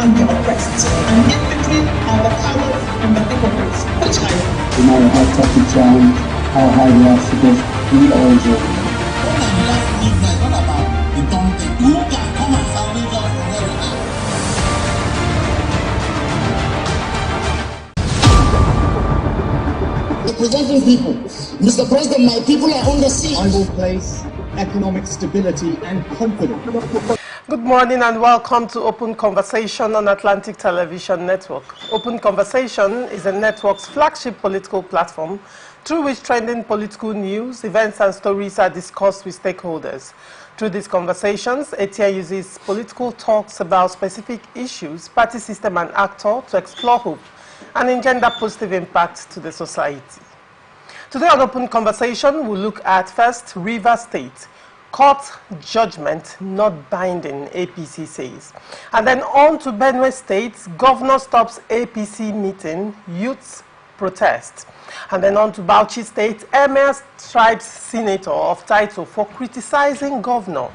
and the oppressed. And in between are the cowards and the hypocrites, which I am. No matter how tough the challenge, how hard the obstacles, we always overcome. When Nigeria needs that, it's not about the dumb thing. Who can come and salvage us from where we are? Representing people. Mr. President, my people are under siege. I will place economic stability and confidence. Good morning and welcome to Open Conversation on Atlantic Television Network. Open Conversation is the network's flagship political platform through which trending political news, events and stories are discussed with stakeholders. Through these conversations, ATN uses political talks about specific issues, party system and actor to explore hope and engender positive impact to the society. Today on Open Conversation, we'll look at first Rivers State. Court judgment not binding, APC says. And then on to Benue State, governor stops APC meeting, youths protest. And then on to Bauchi State, Emir stripes senator of title for criticizing governor.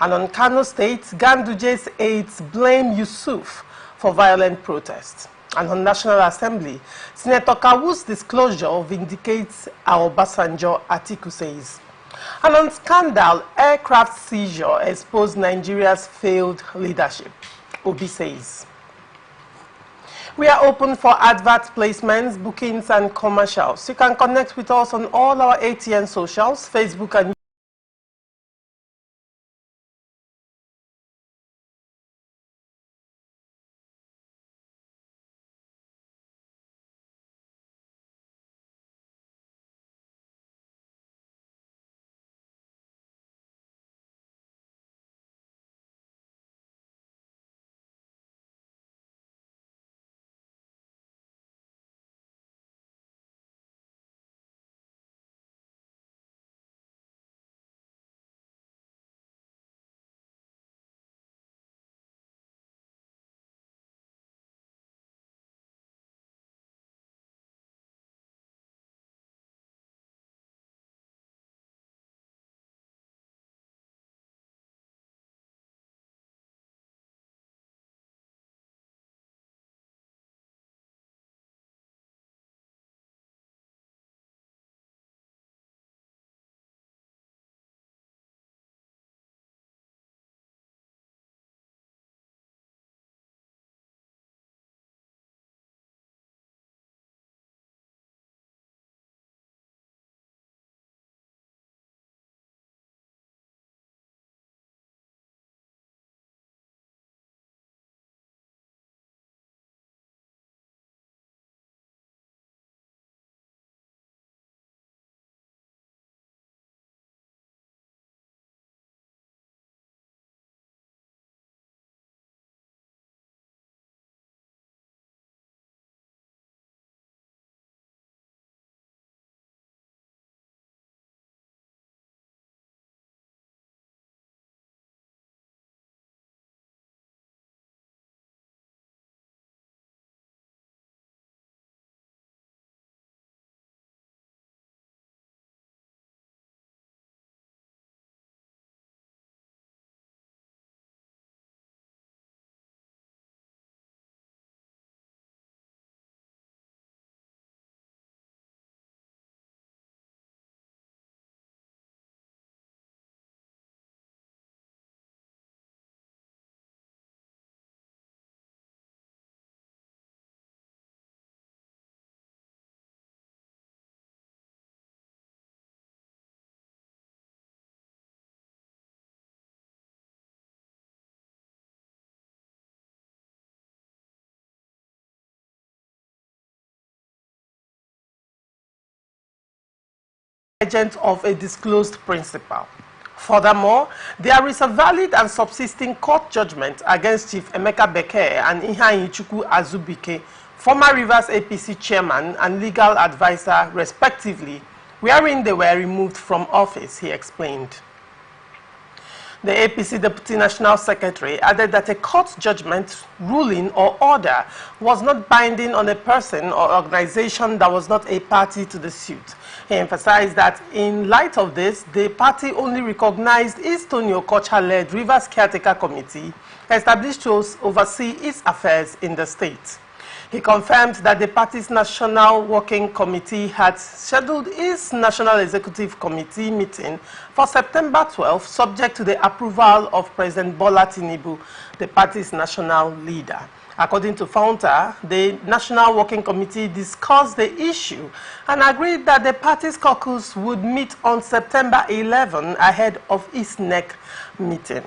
And on Kano State, Ganduje's aides blame Yusuf for violent protests. And on National Assembly, Senator Kawu's disclosure vindicates our Obasanjo, Atiku says. And on scandal, aircraft seizure exposed Nigeria's failed leadership, Obi says. We are open for advert placements, bookings and commercials. You can connect with us on all our ATN socials, Facebook and agent of a disclosed principal. Furthermore, there is a valid and subsisting court judgment against Chief Emeka Bekee and Iheanyichukwu Azubike, former Rivers APC chairman and legal advisor respectively, wherein they were removed from office, he explained. The APC Deputy National Secretary added that a court judgment, ruling or order was not binding on a person or organization that was not a party to the suit. He emphasized that in light of this, the party only recognized East Tony Okocha-led Rivers Caretaker Committee established to oversee its affairs in the state. He confirmed that the party's National Working Committee had scheduled its National Executive Committee meeting for September 12, subject to the approval of President Bola Tinubu, the party's national leader. According to Founta, the National Working Committee discussed the issue and agreed that the party's caucus would meet on September 11 ahead of its next meeting.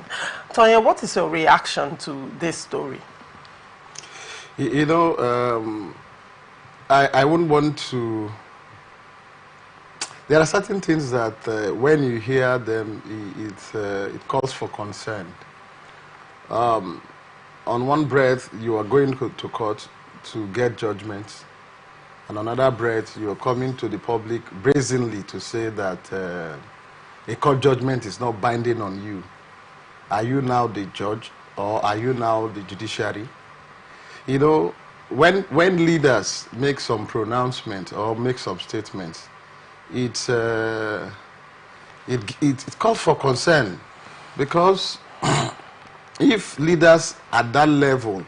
Tonya, what is your reaction to this story? You know, I wouldn't want to... There are certain things that when you hear them, it calls for concern. On one breath, you are going to court to get judgments. On another breath, you are coming to the public brazenly to say that a court judgment is not binding on you. Are you now the judge, or are you now the judiciary? You know, when leaders make some pronouncement or make some statements, it calls for concern, because if leaders at that level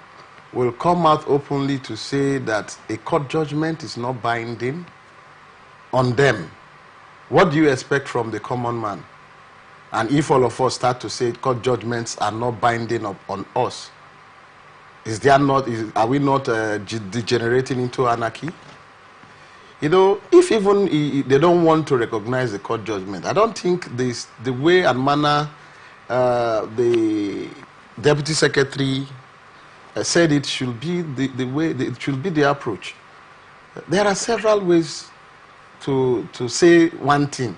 will come out openly to say that a court judgment is not binding on them, what do you expect from the common man? And if all of us start to say court judgments are not binding on us, are we not degenerating into anarchy? You know, if even they don't want to recognize the court judgment, I don't think the way and manner the Deputy Secretary said it should be the way, it should be the approach. There are several ways to say one thing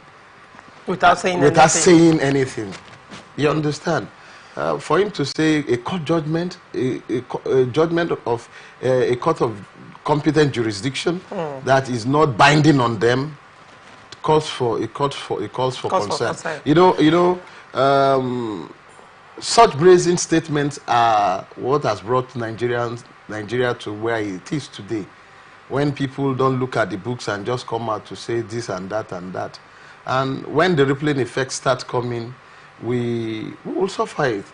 without saying anything. You understand? For him to say a court judgment, a judgment of a court of competent jurisdiction that is not binding on them, calls for concern. You know, such brazen statements are what has brought Nigeria to where it is today. When people don't look at the books and just come out to say this and that and that, and when the rippling effects start coming, we will suffer it.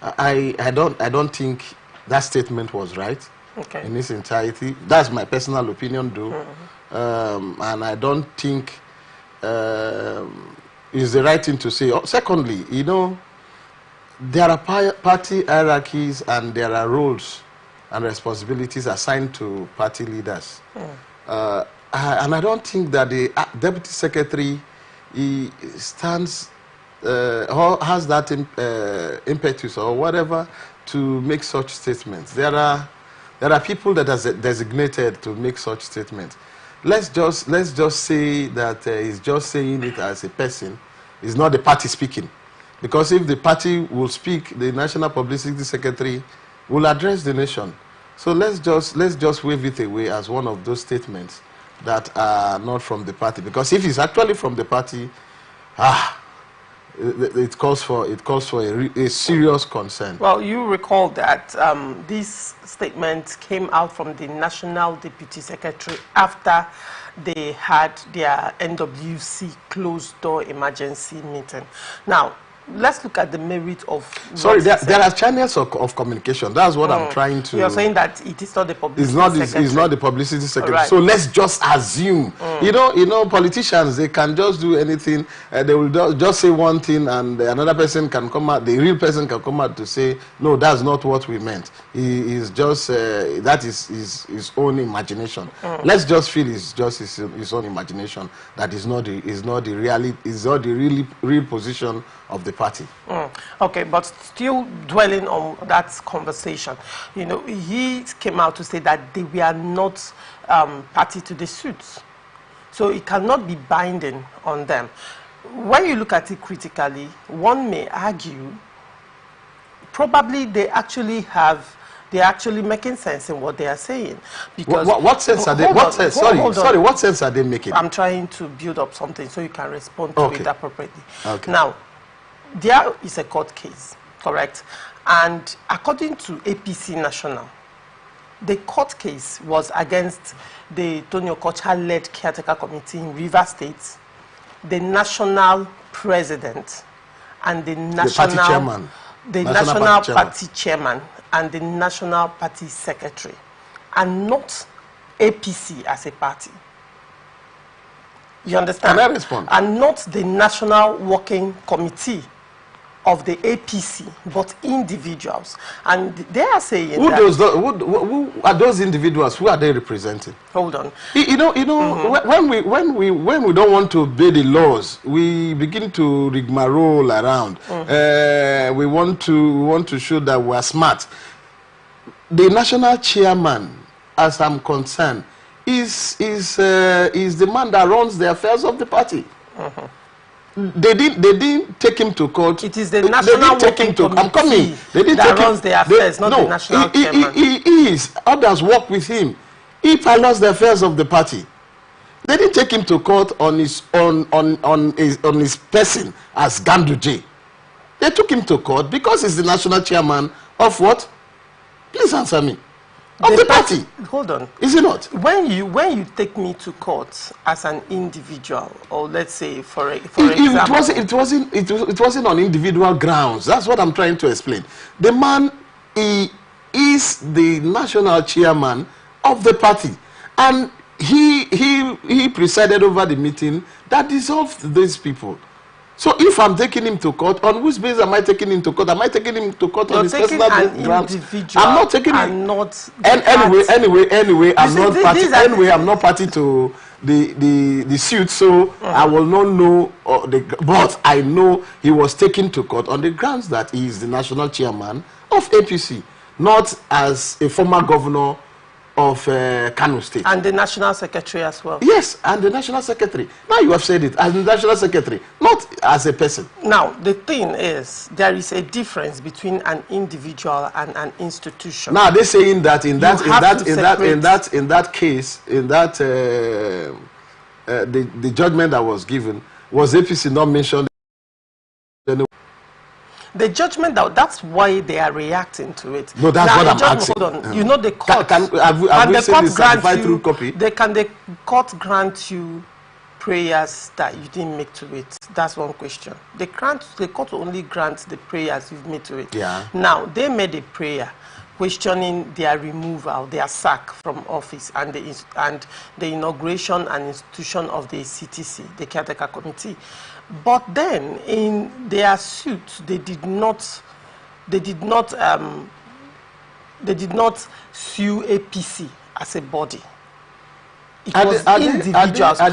I don't think that statement was right in its entirety. That's my personal opinion, though. And I don't think it's the right thing to say. Secondly, you know, there are party hierarchies and there are roles and responsibilities assigned to party leaders. And I don't think that the Deputy Secretary stands or has that impetus or whatever to make such statements. There are people that are designated to make such statements. Let's just say that he's just saying it as a person. It's not the party speaking, because if the party will speak, the National Publicity Secretary will address the nation. So let's just wave it away as one of those statements that are not from the party. Because if it's actually from the party, it calls for a serious concern. Well, you recall that this statement came out from the National Deputy Secretary after they had their NWC closed door emergency meeting. Now, let's look at the merit of... Sorry, there are channels of communication. That's what I'm trying to... You're saying that it is not the publicity secretary. It's not the publicity secretary. Right. So let's just assume. You know, politicians, they can just do anything. They will just say one thing and another person can come out, the real person can come out to say, no, that's not what we meant. He is just, that is his own imagination. Let's just feel it's just his own imagination. That is not the real position of the party. Okay, but still dwelling on that conversation, you know, he came out to say that they were not party to the suits, so it cannot be binding on them. When you look at it critically, one may argue probably they're actually making sense in what they are saying. Because what sense are they? What sense are they making? I'm trying to build up something so you can respond to it appropriately. Okay. Now, there is a court case, correct? And according to APC National, the court case was against the Tony Okocha-led caretaker committee in Rivers State, the national president, and the national... The party chairman. the National Party Chairman and the National Party Secretary, and not APC as a party. You understand? Can I respond? And not the National Working Committee of the APC, but individuals. And they are saying who are those individuals? Who are they representing? Hold on. You know, when we don't want to obey the laws, we begin to rigmarole around. We want to show that we are smart. The national chairman, as I'm concerned, is the man that runs the affairs of the party. They didn't take him to court. It is the National Working Committee that runs the affairs, not the national chairman. He is. Others work with him. He pilots the affairs of the party. They didn't take him to court on his person as Ganduje. They took him to court because he's the national chairman of what? Please answer me. Of the party. Hold on. Is it not? When you take me to court as an individual, or let's say for example, it wasn't on individual grounds. That's what I'm trying to explain. The man, he is the national chairman of the party, and he presided over the meeting that dissolved these people. So if I'm taking him to court, on whose basis am I taking him to court? Am I taking him to court on his personal grounds? I'm not taking him. Anyway, I'm not party. Anyway, I'm not party to the suit, so I will not know. But I know he was taken to court on the grounds that he is the national chairman of APC, not as a former governor of Kano State. And the national secretary as well. Yes, and the national secretary. Now you have said it, as the national secretary, not as a person. Now, the thing is, there is a difference between an individual and an institution. Now they're saying that in that case, the judgment that was given, was APC not mentioned? The judgment, that's why they are reacting to it. No, that's what I'm asking. Hold on. You know the court. Have we seen the certified through copy? Can the court grant you prayers that you didn't make to it? That's one question. The court only grants the prayers you've made to it. Yeah. Now, they made a prayer questioning their removal, their sack from office, and the inauguration and institution of the CTC, the Caretaker Committee. But then, in their suit, they did not sue APC as a body. It was individuals. Now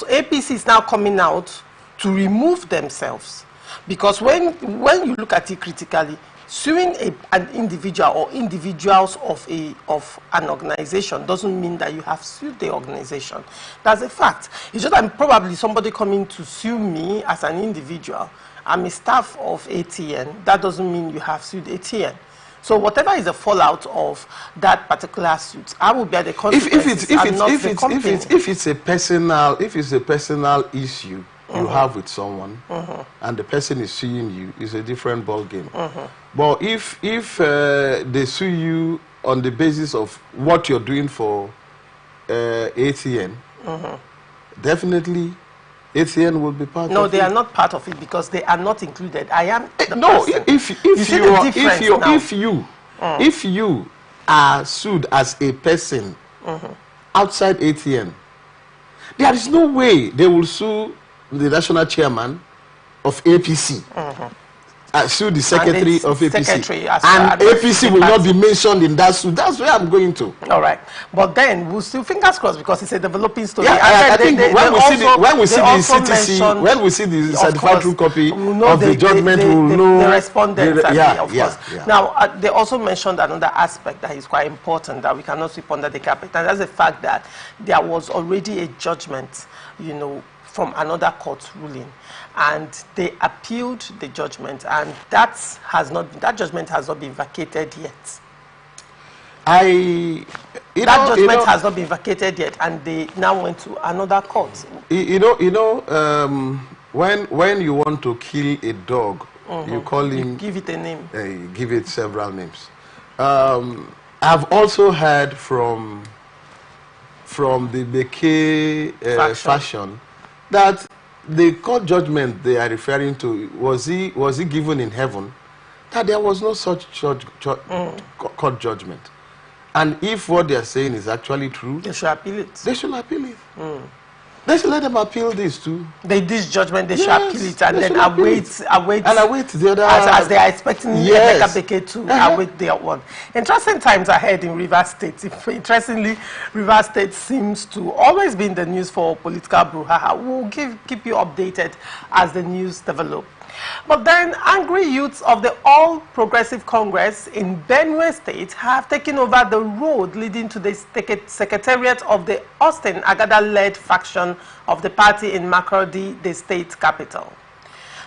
APC is now coming out to remove themselves, because when you look at it critically, suing an individual or individuals of an organization doesn't mean that you have sued the organization. That's a fact. It's just that probably somebody coming to sue me as an individual. I'm a staff of ATN. That doesn't mean you have sued ATN. So whatever is the fallout of that particular suit, I will bear the consequences. If it's a personal issue you have with someone, and the person is suing you, it's a different ball game. But if they sue you on the basis of what you're doing for ATN, definitely ATN will be part of it. No, they are not part of it because they are not included. I am the no, person. If you are sued as a person outside ATN, there is no way they will sue the national chairman of APC. Sue the secretary of APC, and APC will not be mentioned in that suit. That's where I'm going to. All right, but then we'll still fingers crossed because it's a developing story. Yeah, I think when we see the CTC, when we see the certified true copy of the judgment, we will know the respondents. Of course. Yeah. Now they also mentioned another aspect that is quite important that we cannot sweep under the carpet, and that's the fact that there was already a judgment, from another court ruling, and they appealed the judgment, and that judgment has not been vacated yet. That judgment has not been vacated yet, and they now went to another court. When you want to kill a dog, you call him. You give it a name. Give it several names. I've also heard from the Beke faction that the court judgment they are referring to, was he given in heaven? That there was no such court judgment. And if what they are saying is actually true, they should appeal it. They should appeal it. They should let them appeal this too. This judgment, they should appeal it and then await the other, as they are expecting yes. to await their one. Interesting times ahead in Rivers State. Interestingly, Rivers State seems to always be in the news for political brouhaha. We'll keep you updated as the news develop. But then angry youths of the All Progressive Congress in Benue State have taken over the road leading to the secretariat of the Austin Agada-led faction of the party in Makurdi, the state capital.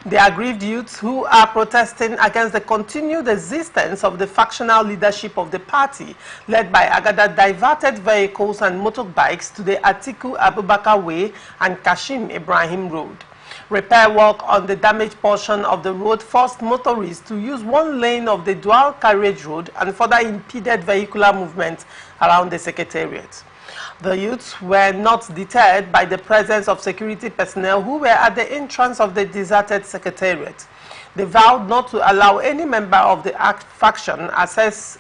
The aggrieved youths who are protesting against the continued existence of the factional leadership of the party, led by Agada, diverted vehicles and motorbikes to the Atiku Abubakar Way and Kashim Ibrahim Road. Repair work on the damaged portion of the road forced motorists to use one lane of the dual carriage road and further impeded vehicular movement around the secretariat. The youths were not deterred by the presence of security personnel who were at the entrance of the deserted secretariat. They vowed not to allow any member of the faction access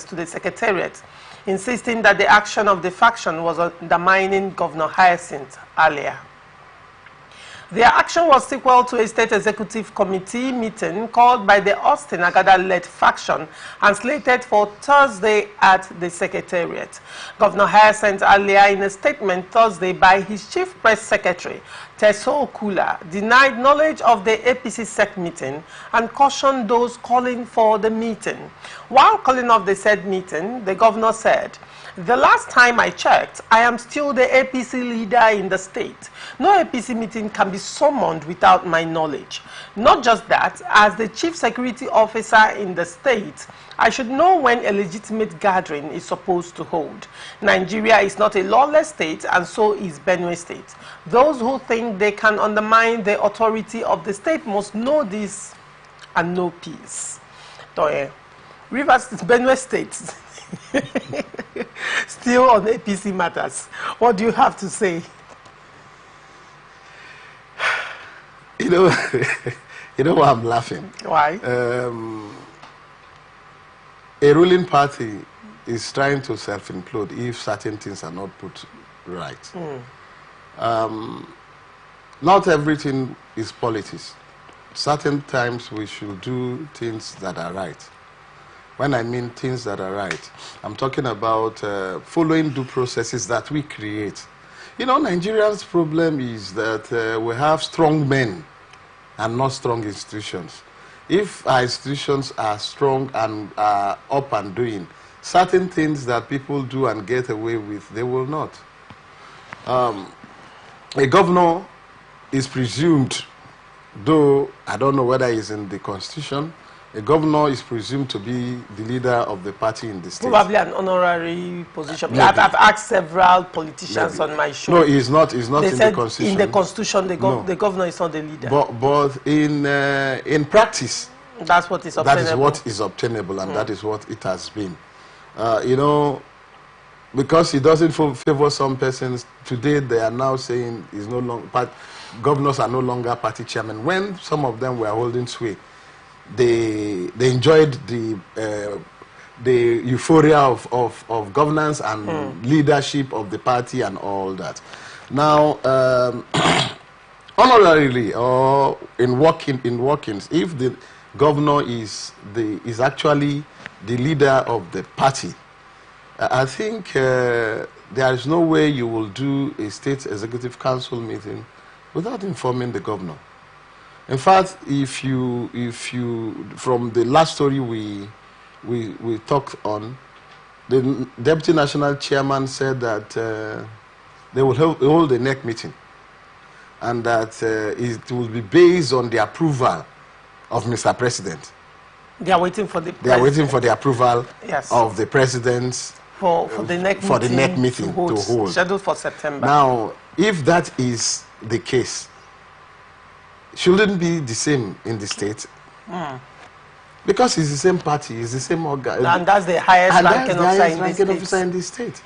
to the secretariat, insisting that the action of the faction was undermining Governor Hyacinth earlier. Their action was sequel to a state executive committee meeting called by the Austin Agada-led faction and slated for Thursday at the secretariat. Governor Hyacinth earlier in a statement Thursday by his chief press secretary, Teso Kula, denied knowledge of the APC SEC meeting and cautioned those calling for the meeting. While calling off the said meeting, the governor said, "The last time I checked, I am still the APC leader in the state. No APC meeting can be summoned without my knowledge. Not just that, as the chief security officer in the state, I should know when a legitimate gathering is supposed to hold. Nigeria is not a lawless state, and so is Benue State. Those who think they can undermine the authority of the state must know this and know peace." Rivers, Benue State. Still on APC matters. What do you have to say? You know why I'm laughing? Why? A ruling party is trying to self-implode if certain things are not put right. Not everything is politics. Certain times we should do things that are right. When I mean things that are right, I'm talking about following due processes that we create. You know, Nigerians' problem is that we have strong men and not strong institutions. If our institutions are strong and are up and doing, certain things that people do and get away with, they will not. A governor is presumed, though I don't know whether it's in the constitution, a governor is presumed to be the leader of the party in the state. Probably an honorary position. I've asked several politicians on my show. No, he's not. He's not they in said the constitution. In the constitution, the governor is not the leader. But in practice, that's what is obtainable. That is what is obtainable, and that is what it has been. You know, because it doesn't favor some persons. Today, they are now saying is no longer governors are no longer party chairmen. When some of them were holding sway, they enjoyed the euphoria of governance and leadership of the party and all that. Now, honorarily or in workings, if the governor is actually the leader of the party, I think there is no way you will do a state executive council meeting without informing the governor. In fact, if you from the last story we talked on, the deputy national chairman said that they will hold a NEC meeting, and that it will be based on the approval of Mr. President. They are waiting for the They are waiting for the approval of the president for the NEC meeting to hold, scheduled for September. Now, if that is the case, shouldn't be the same in the state, because it's the same party, it's the same organ, and that's the highest ranking officer in the state.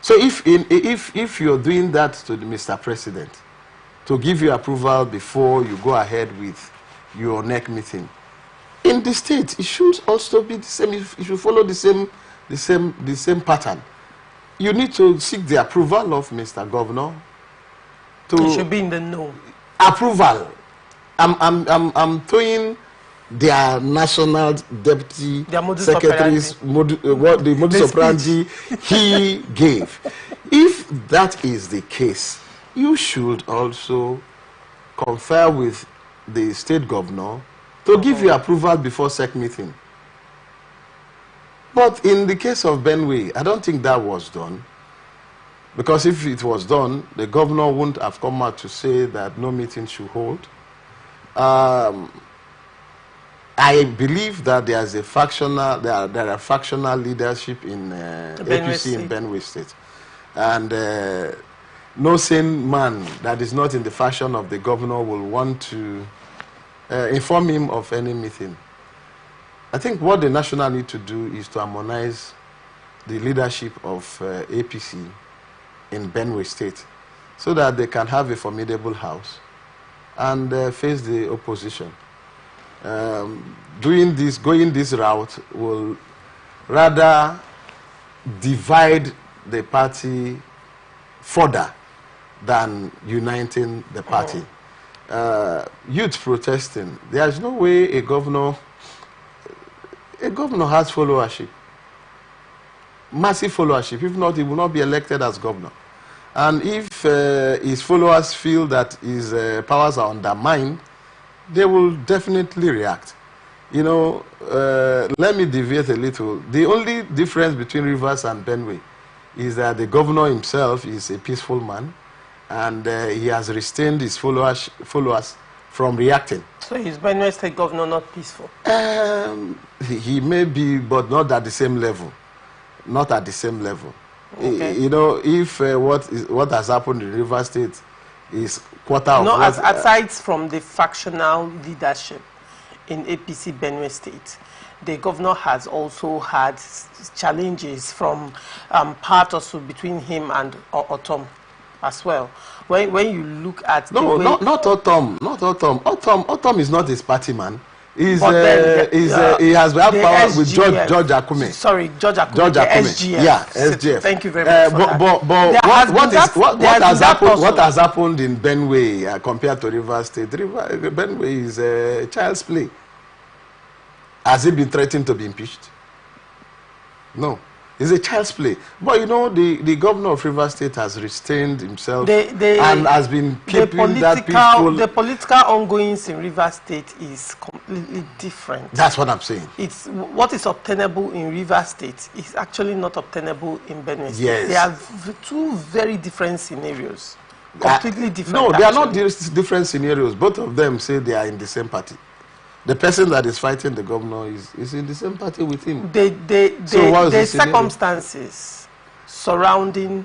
So if you're doing that to the Mr. President, to give you approval before you go ahead with your NEC meeting. In the state, it should also be the same. It should follow the same pattern. You need to seek the approval of Mr. Governor. It should be in the know. Approval. I'm throwing their national deputy secretary's what the modus operandi he gave. If that is the case, you should also confer with the state governor to give you approval before SEC meeting. But in the case of Benue, I don't think that was done. Because if it was done, the governor wouldn't have come out to say that no meeting should hold. I believe that there is a factional, there are factional leadership in APC in Benue State. And no sane man that is not in the fashion of the governor will want to inform him of any meeting. I think what the national need to do is to harmonize the leadership of APC in Benue State so that they can have a formidable house and face the opposition. Going this route will rather divide the party further than uniting the party. Youth protesting, there is no way a governor has followership, massive followership. If not, he will not be elected as governor. And if his followers feel that his powers are undermined, they will definitely react. You know, let me deviate a little. The only difference between Rivers and Benue is that the governor himself is a peaceful man, and he has restrained his followers from reacting. So is Benue State governor not peaceful? He may be, but not at the same level. Not at the same level. Okay. You know, if what has happened in Rivers State is quarter of what... aside from the factional leadership in APC Benue State, the governor has also had challenges from part also between him and Otom as well. When you look at not Otom. Otom is not his party man. He has power with George Akume. Sorry, George Akume. SGF. Yeah, SGF. Thank you very much. What has happened in Benue compared to Rivers State? Benue is a child's play. Has he been threatened to be impeached? No. It's a child's play. But you know, the governor of Rivers State has restrained himself and has been keeping that peaceful. The political ongoings in Rivers State is completely different. That's what I'm saying. It's what is obtainable in Rivers State is actually not obtainable in Benue State. Yes. They are two very different scenarios. Completely different. No, they are not different scenarios. Both of them say they are in the same party. The person that is fighting the governor is in the same party with him. The circumstances surrounding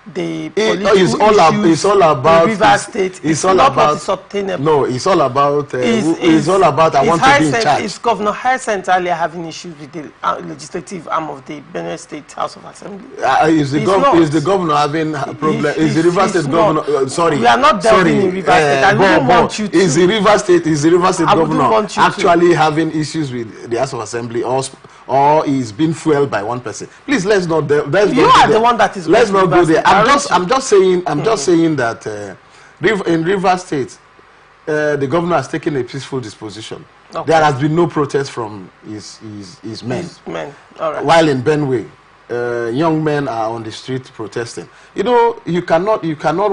the political it's all about Rivers State. It's all about what is obtainable. No, it's all about I want to be in charge. Is Governor Hyacinth earlier having issues with the legislative arm of the Benue State House of Assembly? Is the governor having a problem? Is the Rivers State governor? Sorry, we are not delving in Rivers State. I wouldn't want you to. Is the Rivers State governor actually having issues with the House of Assembly, or is being fueled by one person? Please, let's not. You are the one that is. Let's not go there. I'm just saying that in Rivers State, the governor has taken a peaceful disposition. Okay. There has been no protest from his men. All right. While in Benue, young men are on the street protesting. You know, you cannot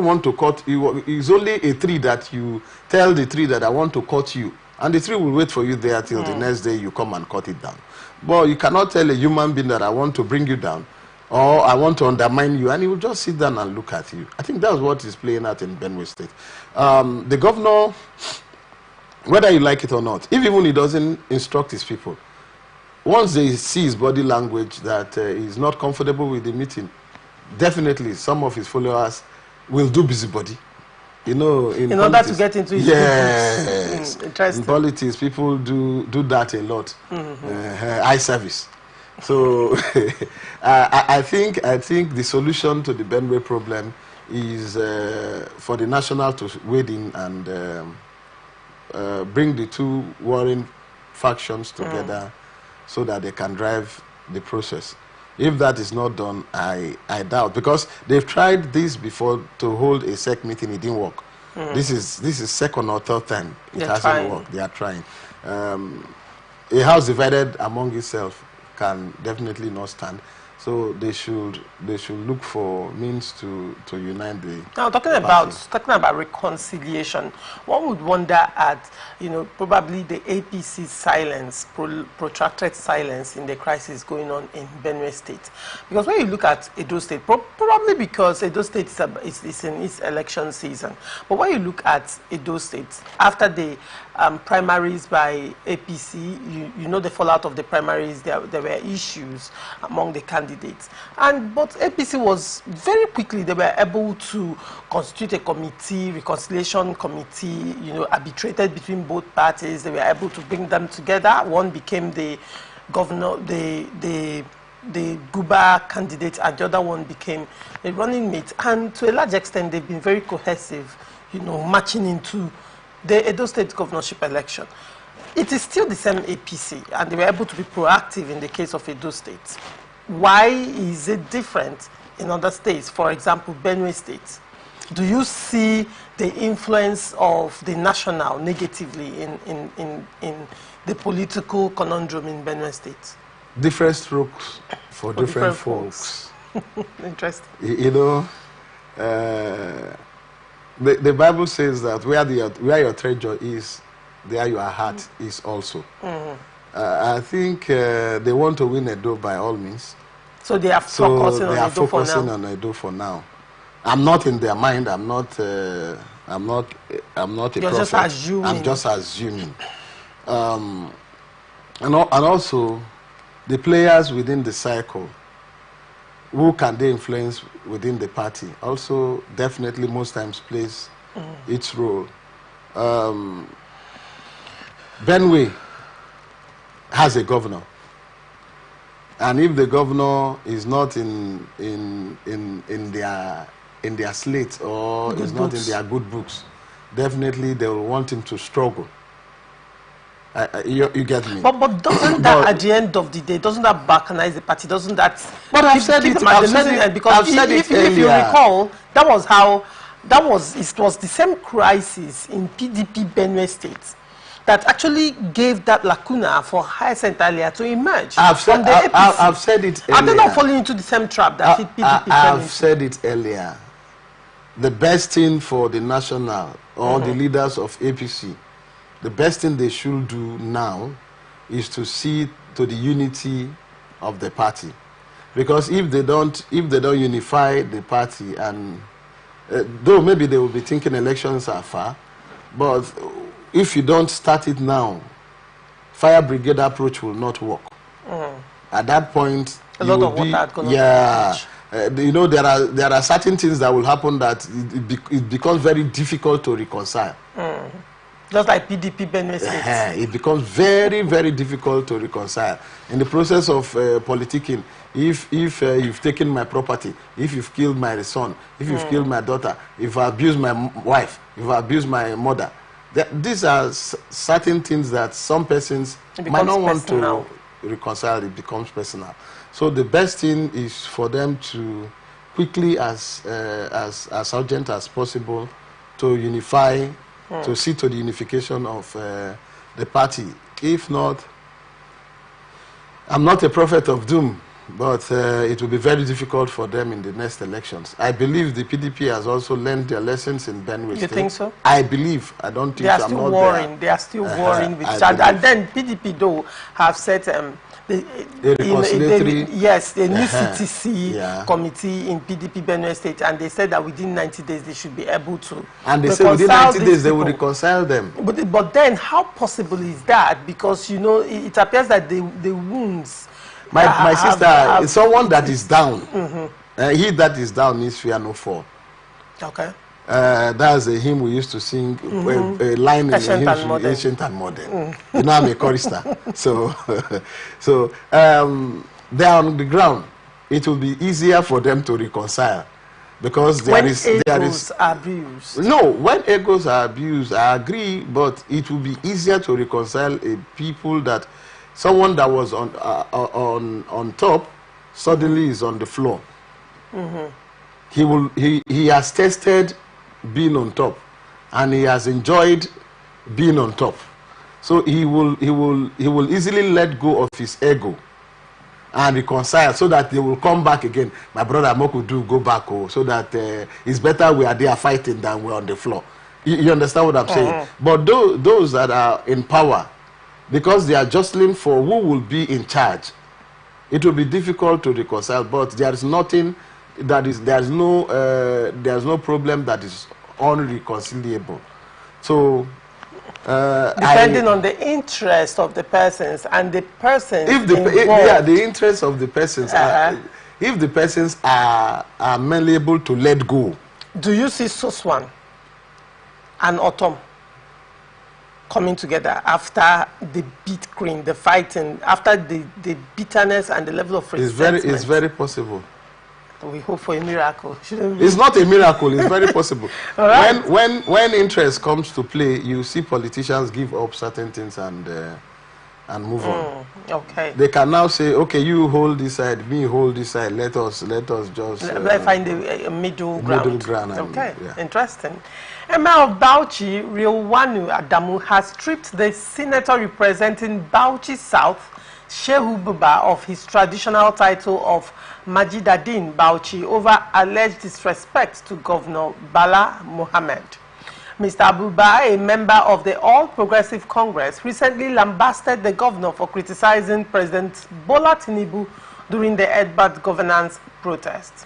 want to cut. It's only a tree that you tell the tree that I want to cut you, and the tree will wait for you there till the next day you come and cut it down. But you cannot tell a human being that I want to bring you down, or I want to undermine you, and he will just sit down and look at you. I think that's what is playing out in Benue State. The governor, whether you like it or not, if even he doesn't instruct his people, once they see his body language that he's not comfortable with the meeting, definitely some of his followers will do busybody. You know, in order to get into his yes, interesting. In politics, people do that a lot. Eye service. So I think the solution to the Benue problem is for the national to wade in and bring the two warring factions together so that they can drive the process. If that is not done, I doubt, because they've tried this before to hold a SEC meeting, it didn't work. This is second or third time it hasn't worked. They are trying. A house divided among itself can definitely not stand. So they should look for means to unite the. Now talking about reconciliation, one would wonder at probably the APC's silence, protracted silence in the crisis going on in Benue State, because when you look at Edo State, probably because Edo State is in its election season, but when you look at Edo State after the primaries by APC, you know the fallout of the primaries. There were issues among the candidates, but APC was very quickly, they were able to constitute a committee, reconciliation committee, arbitrated between both parties. They were able to bring them together. One became the governor, the Guba candidate, and the other one became a running mate. And to a large extent, they've been very cohesive, marching into the Edo State governorship election. It is still the same APC, and they were able to be proactive in the case of Edo State. Why is it different in other states? For example, Benue State. Do you see the influence of the national negatively in the political conundrum in Benue State? Different strokes for different folks. Interesting. The Bible says that where your treasure is, there your heart is also. I think they want to win Edo by all means. So they are focusing on Edo for now. I'm not in their mind. I'm not a prophet. Just assuming. I'm just assuming. And also, the players within the cycle, who can they influence within the party, also definitely most times plays its role. Benue has a governor, and if the governor is not in their slate or is not in their good books, definitely they will want him to struggle. You get me? But doesn't that, at the end of the day, doesn't that balkanize the party? Doesn't that? But I've said it. Because if you recall, it was the same crisis in PDP Benue State that actually gave that lacuna for High Centralia to emerge. I've said it earlier. Are they not falling into the same trap that PDP I've said it earlier. The best thing for the national or the leaders of APC, the best thing they should do now is to see to the unity of the party, because if they don't unify the party, and though maybe they will be thinking elections are far, but if you don't start it now, fire brigade approach will not work. At that point, a lot of water going there are certain things that will happen that it becomes very difficult to reconcile. Just like PDP Benue State. It becomes very, very difficult to reconcile. In the process of politicking, if you've taken my property, if you've killed my son, if you've killed my daughter, if I abused my wife, if I abused my mother, these are certain things that some persons might not want to reconcile. It becomes personal. So the best thing is for them to quickly, as urgent as possible, to unify, to see to the unification of the party. If not, I'm not a prophet of doom, but it will be very difficult for them in the next elections. I believe the PDP has also learned their lessons in Benue State. You think so? I believe. I don't think they are still warring. They are still warring with each other. And then PDP, though, have set the new CTC committee in PDP Benue State, and they said that within 90 days they should be able to. And they said within 90 days they will reconcile them. But then, how possible is that? Because it appears that the wounds. My sister is someone that is down. He that is down needs fear no fall. Okay. That's a hymn we used to sing, a line in the hymn, Ancient and Modern. I'm a chorister. So they're on the ground. It will be easier for them to reconcile because When egos are abused. No, when egos are abused, I agree, but it will be easier to reconcile a people that someone that was on top suddenly is on the floor. He has tested being on top, and he has enjoyed being on top. So he will easily let go of his ego and reconcile, so that they will come back again. My brother Moku do go back, so that it's better we are there fighting than we're on the floor. You understand what I'm saying? But those that are in power, because they are jostling for who will be in charge, it will be difficult to reconcile. But there is nothing that is, there's no problem that is unreconcilable. So depending on the interest of the persons and the persons the interest of the persons if the persons are malleable to let go. Do you see Soswan and Autumn coming together after the beat queen, the fighting, after the bitterness and the level of resentment? It's very possible. We hope for a miracle. It's not a miracle. It's very possible. Right. When interest comes to play, you see politicians give up certain things and move on. Okay. They can now say, okay, you hold this side, me hold this side. Let us just let's find a middle ground. Middle ground. Okay. Interesting. Emma of Bauchi, Riowanu Adamu, has stripped the senator representing Bauchi South, Shehu Buba, of his traditional title of Majidadin Bauchi over alleged disrespect to Governor Bala Mohammed. Mr. Abuba, a member of the All Progressive Congress, recently lambasted the governor for criticizing President Bola Tinubu during the Edbad governance protest.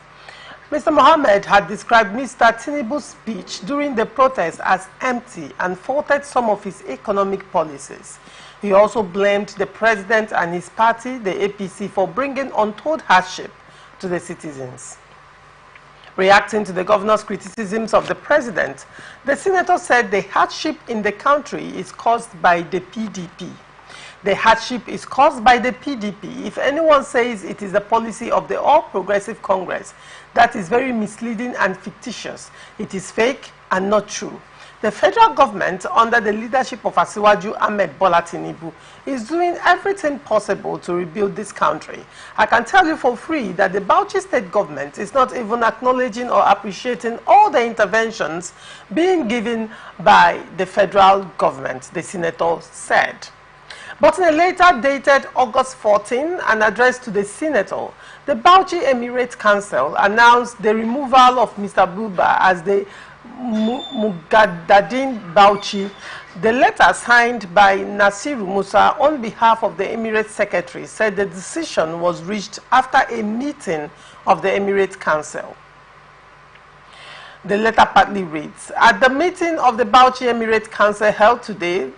Mr. Mohammed had described Mr. Tinubu's speech during the protest as empty and faulted some of his economic policies. He also blamed the president and his party, the APC, for bringing untold hardship to the citizens. Reacting to the governor's criticisms of the president, the senator said the hardship in the country is caused by the PDP. The hardship is caused by the PDP. If anyone says it is the policy of the All Progressive Congress, that is very misleading and fictitious. It is fake and not true. The federal government, under the leadership of Asiwaju Ahmed Bola Tinubu, is doing everything possible to rebuild this country. I can tell you for free that the Bauchi state government is not even acknowledging or appreciating all the interventions being given by the federal government, the senator said. But in a later dated August 14, an address to the senator, the Bauchi Emirate Council announced the removal of Mr. Buba as the Mugadadin Bauchi. The letter signed by Nasiru Musa on behalf of the Emirate Secretary said the decision was reached after a meeting of the Emirate Council. The letter partly reads, at the meeting of the Bauchi Emirate Council held today,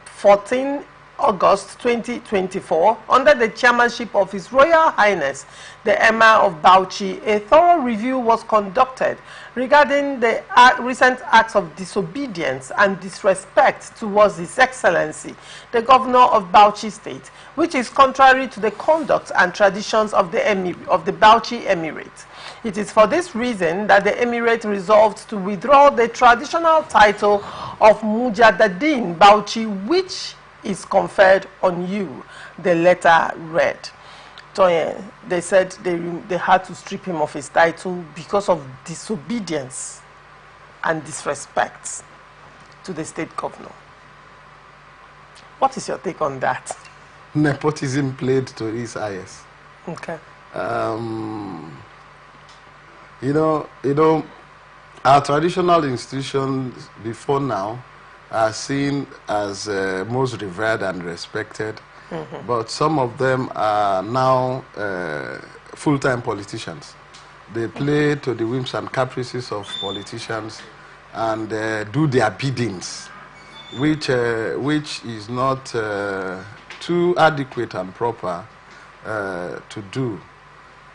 14 August 2024, under the chairmanship of His Royal Highness, the Emir of Bauchi, a thorough review was conducted regarding the recent acts of disobedience and disrespect towards His Excellency, the Governor of Bauchi State, which is contrary to the conduct and traditions of the Bauchi Emirate. It is for this reason that the Emirate resolved to withdraw the traditional title of Mujadadin Bauchi, which is conferred on you, the letter read. So, they said they had to strip him of his title because of disobedience and disrespect to the state governor. What is your take on that? Nepotism played to his highest. Okay. You know, our traditional institutions before now are seen as most revered and respected, but some of them are now full-time politicians. They play to the whims and caprices of politicians and do their biddings, which is not too adequate and proper to do.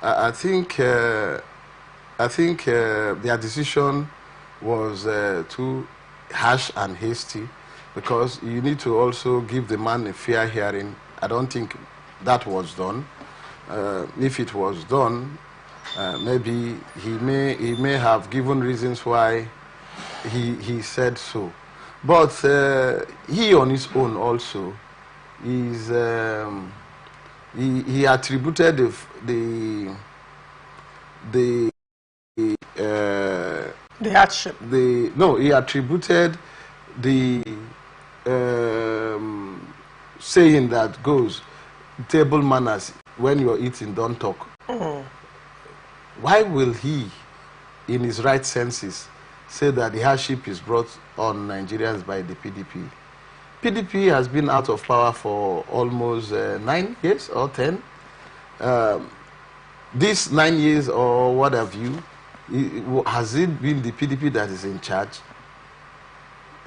I think their decision was too harsh and hasty, because you need to also give the man a fair hearing. I don't think that was done. If it was done, Maybe he may have given reasons why he said so, but he on his own also is he attributed the hardship. He attributed the saying that goes, table manners, when you're eating, don't talk. Why will he, in his right senses, say that the hardship is brought on Nigerians by the PDP? PDP has been out of power for almost 9 years or 10. These 9 years or what have you, has it been the PDP that is in charge?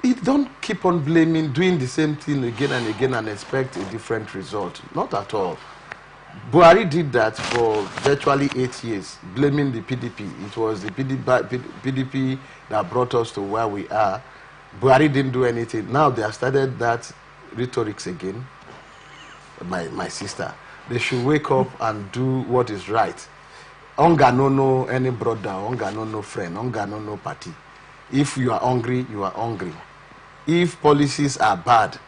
It don't keep on blaming, doing the same thing again and again and expect a different result. Not at all. Buhari did that for virtually 8 years, blaming the PDP. It was the PDP that brought us to where we are. Buhari didn't do anything. Now they have started that rhetorics again. My sister, they should wake up and do what is right. Hunger no know any brother, hunger no friend, hunger no party. If you are hungry, you are hungry. If policies are bad,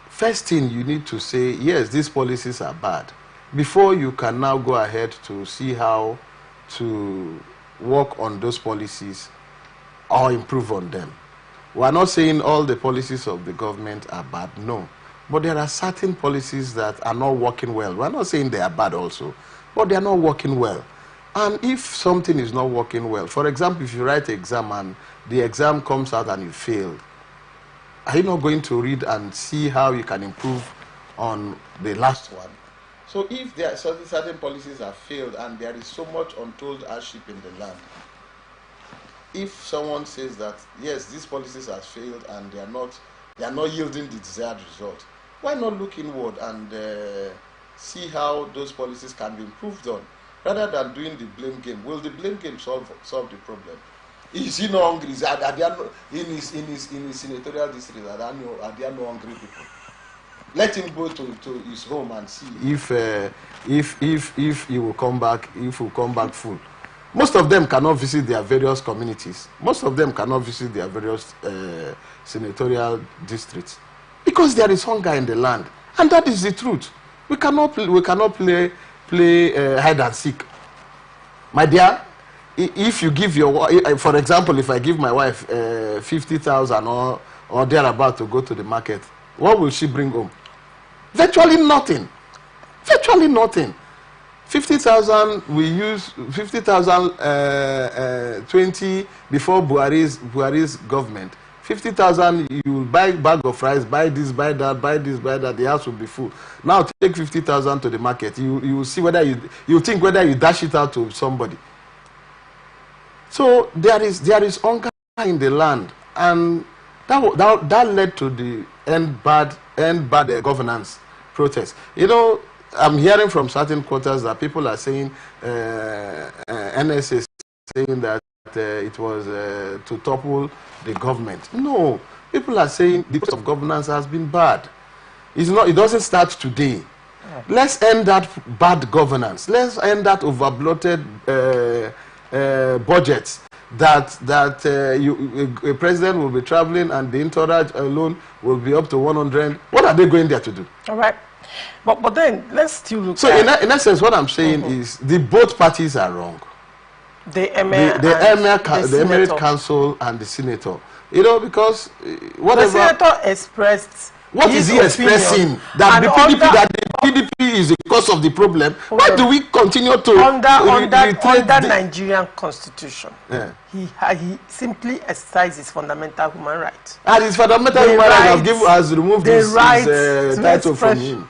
first thing you need to say, yes, these policies are bad, before you can now go ahead to see how to work on those policies or improve on them. We are not saying all the policies of the government are bad, no. But there are certain policies that are not working well. We are not saying they are bad also, but they are not working well. And if something is not working well, for example, if you write an exam and the exam comes out and you failed, are you not going to read and see how you can improve on the last one? So if there are certain policies have failed and there is so much untold hardship in the land, if someone says that yes, these policies have failed and they are not yielding the desired result, why not look inward and see how those policies can be improved on, rather than doing the blame game? Will the blame game solve the problem? Is he not hungry? In his senatorial district, are there no hungry people? Let him go to his home and see if he will come back. If he will come back full. Most of them cannot visit their various communities. Most of them cannot visit their various senatorial districts because there is hunger in the land, and that is the truth. We cannot play hide and seek, my dear. If you give for example, if I give my wife 50,000 or thereabout to go to the market, what will she bring home? Virtually nothing. Virtually nothing. 50,000, we use 50,000 20 before Buhari's government. 50,000, you buy bag of rice, buy this, buy that, buy this, buy that, the house will be full. Now take 50,000 to the market. You will see whether you think whether you dash it out to somebody. So there is hunger in the land, and that led to the end bad governance protest. You know, I'm hearing from certain quarters that people are saying NSA saying that it was to topple the government. No, people are saying the process of governance has been bad. It doesn't start today. Let's end that bad governance. Let's end that over bloated budgets that a president will be traveling and the entourage alone will be up to 100. What are they going there to do? All right. But then let's still look. So in essence, what I'm saying is both parties are wrong. The Emirate Council and the senator. You know, because whatever the senator expressed. What is he expressing? That the PDP is the cause of the problem. Why do we continue to under Nigerian constitution? Yeah. He simply exercised his fundamental human right. And his fundamental human right has removed his title from him.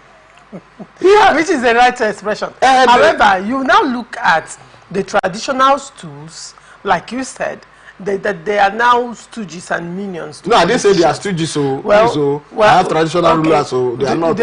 Yeah. Which is the right to expression. However, you now look at the traditional stools, like you said, they are now stooges and minions. No, I didn't say they are stooges. So I have traditional rulers, so they are not.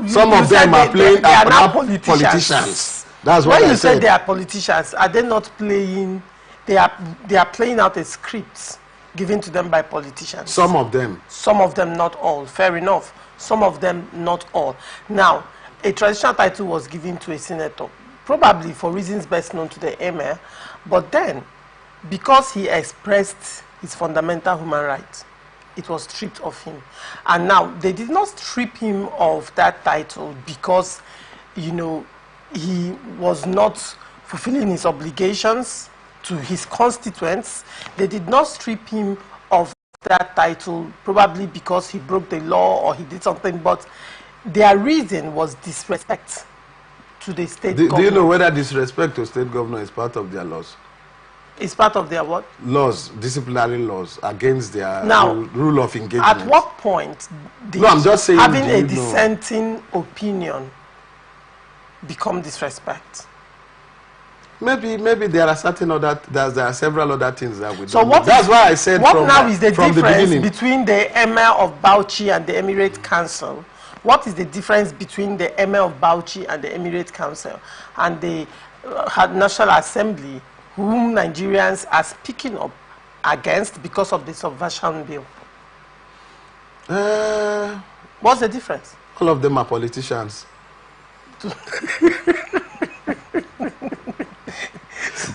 Some of them are playing. They are now politicians. That's what I said. When you say they are politicians, are they not playing? They are playing out a script given to them by politicians. Some of them. Some of them, not all. Fair enough. Some of them, not all. Now, a traditional title was given to a senator. probably for reasons best known to the emir, but then, because he expressed his fundamental human rights, it was stripped of him. And now, they did not strip him of that title because, you know, he was not fulfilling his obligations to his constituents. They did not strip him of that title probably because he broke the law or he did something, but their reason was disrespect to the state government. Do you know whether disrespect to state governor is part of their laws? It's part of their what? Laws, disciplinary laws against their now, rule of engagement. At what point did no, I'm just saying, having a dissenting opinion become disrespect? Maybe there are there are several other things that we so don't. That's why I said what now is the difference the between the Emir of Bauchi and the Emirate Council? What is the difference between the Emir of Bauchi and the Emirate Council and the National Assembly, whom Nigerians are speaking up against because of the subversion bill? What's the difference? All of them are politicians.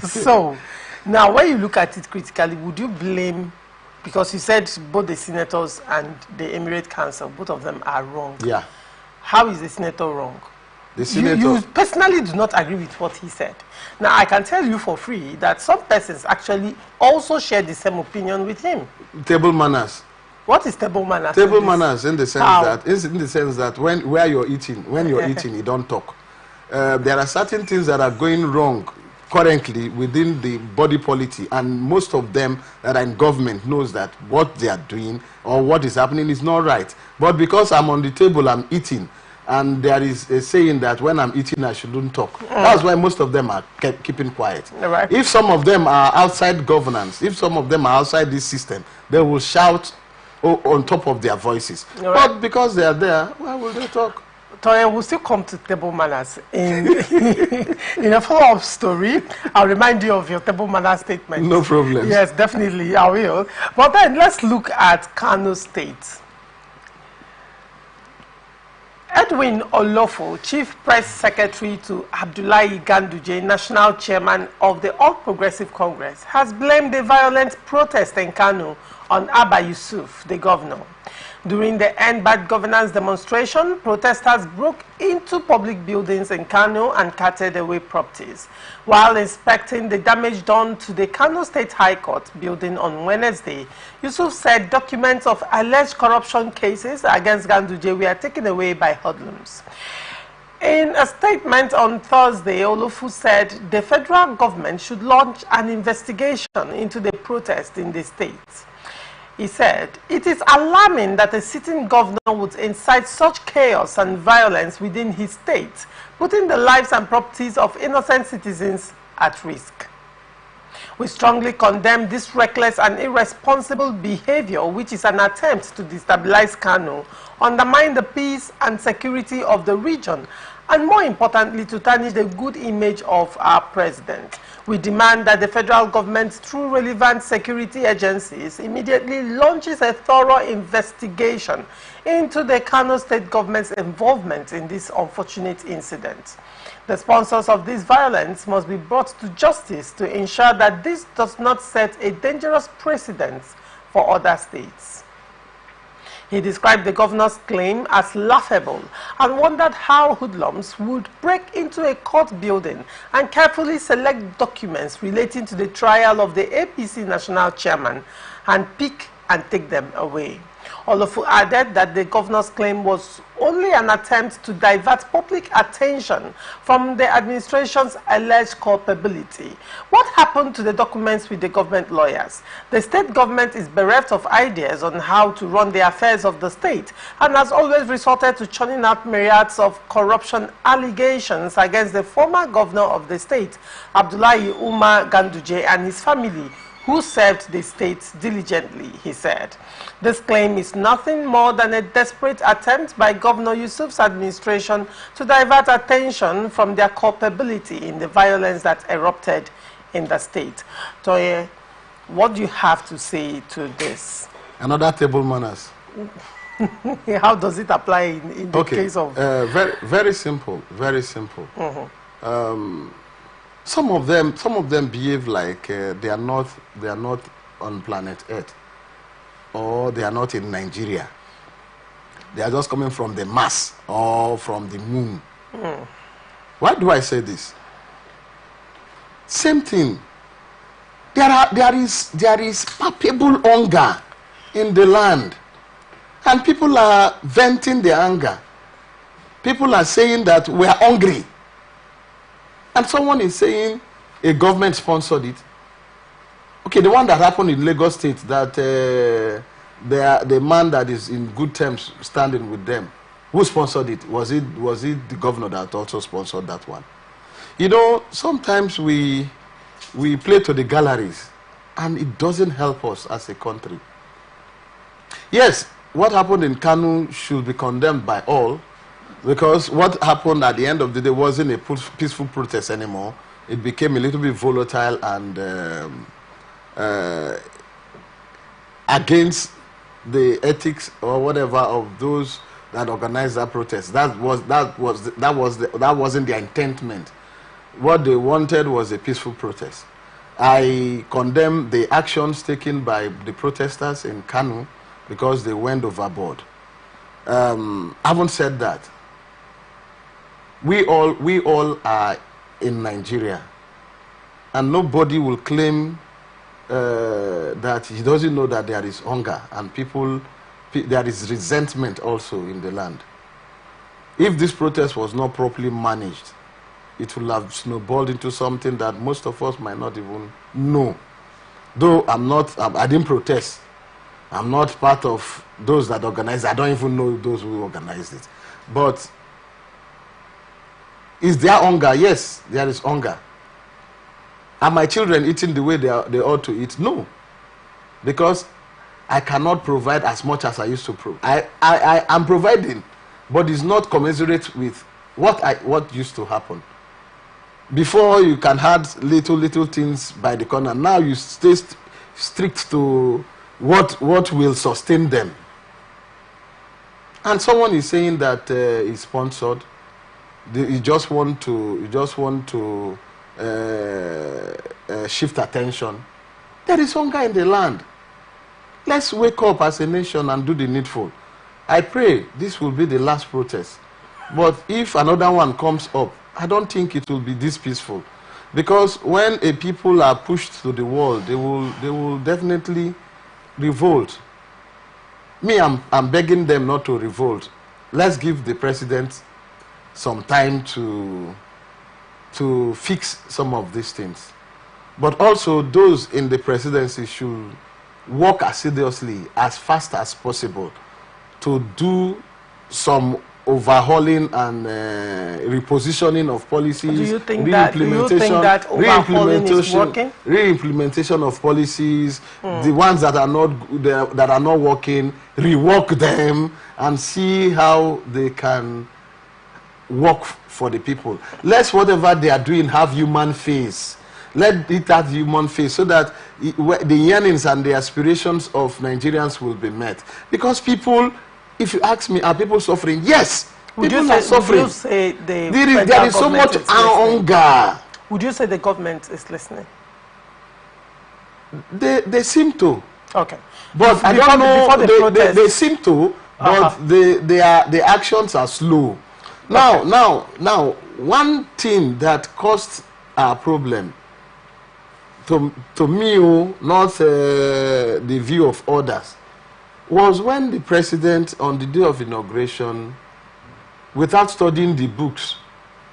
So, now when you look at it critically, would you blame, because you said both the senators and the Emirate Council, both of them are wrong. Yeah. How is the senator wrong? The senator, you personally do not agree with what he said. Now, I can tell you for free that some persons actually also share the same opinion with him. Table manners. What is table manners? Table manners in the sense How? that when you're eating, you don't talk. There are certain things that are going wrong currently within the body politic, and most of them that are in government knows that what they are doing or what is happening is not right. But because I'm on the table, I'm eating, and there is a saying that when I'm eating, I shouldn't talk. That's why most of them are keeping quiet. Right. If some of them are outside governance, if some of them are outside this system, they will shout on top of their voices. Right. But because they are there, why will they talk? Toye, we'll still come to table manners in a follow-up story. I'll remind you of your table manners statement. No problem. Yes, definitely, I will. But then let's look at Kano State. Edwin Olofo, Chief Press Secretary to Abdullahi Ganduje, National Chairman of the All Progressive Congress, has blamed the violent protest in Kano on Abba Yusuf, the governor. During the End Bad Governance demonstration, protesters broke into public buildings in Kano and carted away properties. While inspecting the damage done to the Kano State High Court building on Wednesday, Yusuf said documents of alleged corruption cases against Ganduje were taken away by hoodlums. In a statement on Thursday, Olofu said the federal government should launch an investigation into the protest in the state. He said, "It is alarming that a sitting governor would incite such chaos and violence within his state, putting the lives and properties of innocent citizens at risk. We strongly condemn this reckless and irresponsible behavior, which is an attempt to destabilize Kano, undermine the peace and security of the region, and more importantly, to tarnish the good image of our president. We demand that the federal government, through relevant security agencies, immediately launches a thorough investigation into the Kano State government's involvement in this unfortunate incident. The sponsors of this violence must be brought to justice to ensure that this does not set a dangerous precedent for other states." He described the governor's claim as laughable and wondered how hoodlums would break into a court building and carefully select documents relating to the trial of the APC national chairman and pick and take them away. Olofu added that the governor's claim was only an attempt to divert public attention from the administration's alleged culpability. What happened to the documents with the government lawyers? The state government is bereft of ideas on how to run the affairs of the state and has always resorted to churning out myriads of corruption allegations against the former governor of the state, Abdullahi Umar Ganduje, and his family, who served the state diligently, he said. This claim is nothing more than a desperate attempt by Governor Yusuf's administration to divert attention from their culpability in the violence that erupted in the state. Toye, what do you have to say to this? Another table manners. How does it apply in the case of... very simple, very simple. some of them behave like they are not on planet Earth, or they are not in Nigeria. They are just coming from the Mars or from the moon. Why do I say this? Same thing. There is palpable hunger in the land, and people are venting their anger. People are saying that we are hungry, and someone is saying a government sponsored it. Okay, the one that happened in Lagos State, that the man that is in good terms standing with them, who sponsored it? Was it the governor that also sponsored that one? You know, sometimes we play to the galleries, and it doesn't help us as a country. Yes, what happened in Kanu should be condemned by all, because what happened at the end of the day wasn't a peaceful protest anymore. It became a little bit volatile and against the ethics or whatever of those that organized that protest. That wasn't their intentment. What they wanted was a peaceful protest. I condemn the actions taken by the protesters in Kanu because they went overboard. Having said that, we all are in Nigeria, and nobody will claim that he doesn't know that there is hunger and there is resentment also in the land. If this protest was not properly managed, it will have snowballed into something that most of us might not even know. Though I didn't protest. I'm not part of those that organized it. I don't even know those who organized it. But is there hunger? Yes, there is hunger. Are my children eating the way they ought to eat? No. Because I cannot provide as much as I used to provide. I am providing, but it's not commensurate with what used to happen. Before, you can add little things by the corner. Now you stay strict to what will sustain them. And someone is saying that is sponsored. You just want to shift attention. There is hunger in the land. Let's wake up as a nation and do the needful. I pray this will be the last protest. But if another one comes up, I don't think it will be this peaceful. Because when a people are pushed to the wall, they will definitely revolt. Me, I'm begging them not to revolt. Let's give the president some time to fix some of these things. But also those in the presidency should work assiduously as fast as possible to do some overhauling and repositioning of policies. Do you think that overhauling is working? Re-implementation of policies, the ones that are not working, rework them and see how they can work for the people. Let whatever they are doing have human face. Let it have human face so that the yearnings and the aspirations of Nigerians will be met. Because people, if you ask me, are people suffering? Yes, people are suffering. Would you say there is so much hunger. Would you say the government is listening? They seem to. Okay. But I don't know, they seem to, but the actions are slow. Now, one thing that caused our problem, to me, not the view of others, was when the president, on the day of inauguration, without studying the books,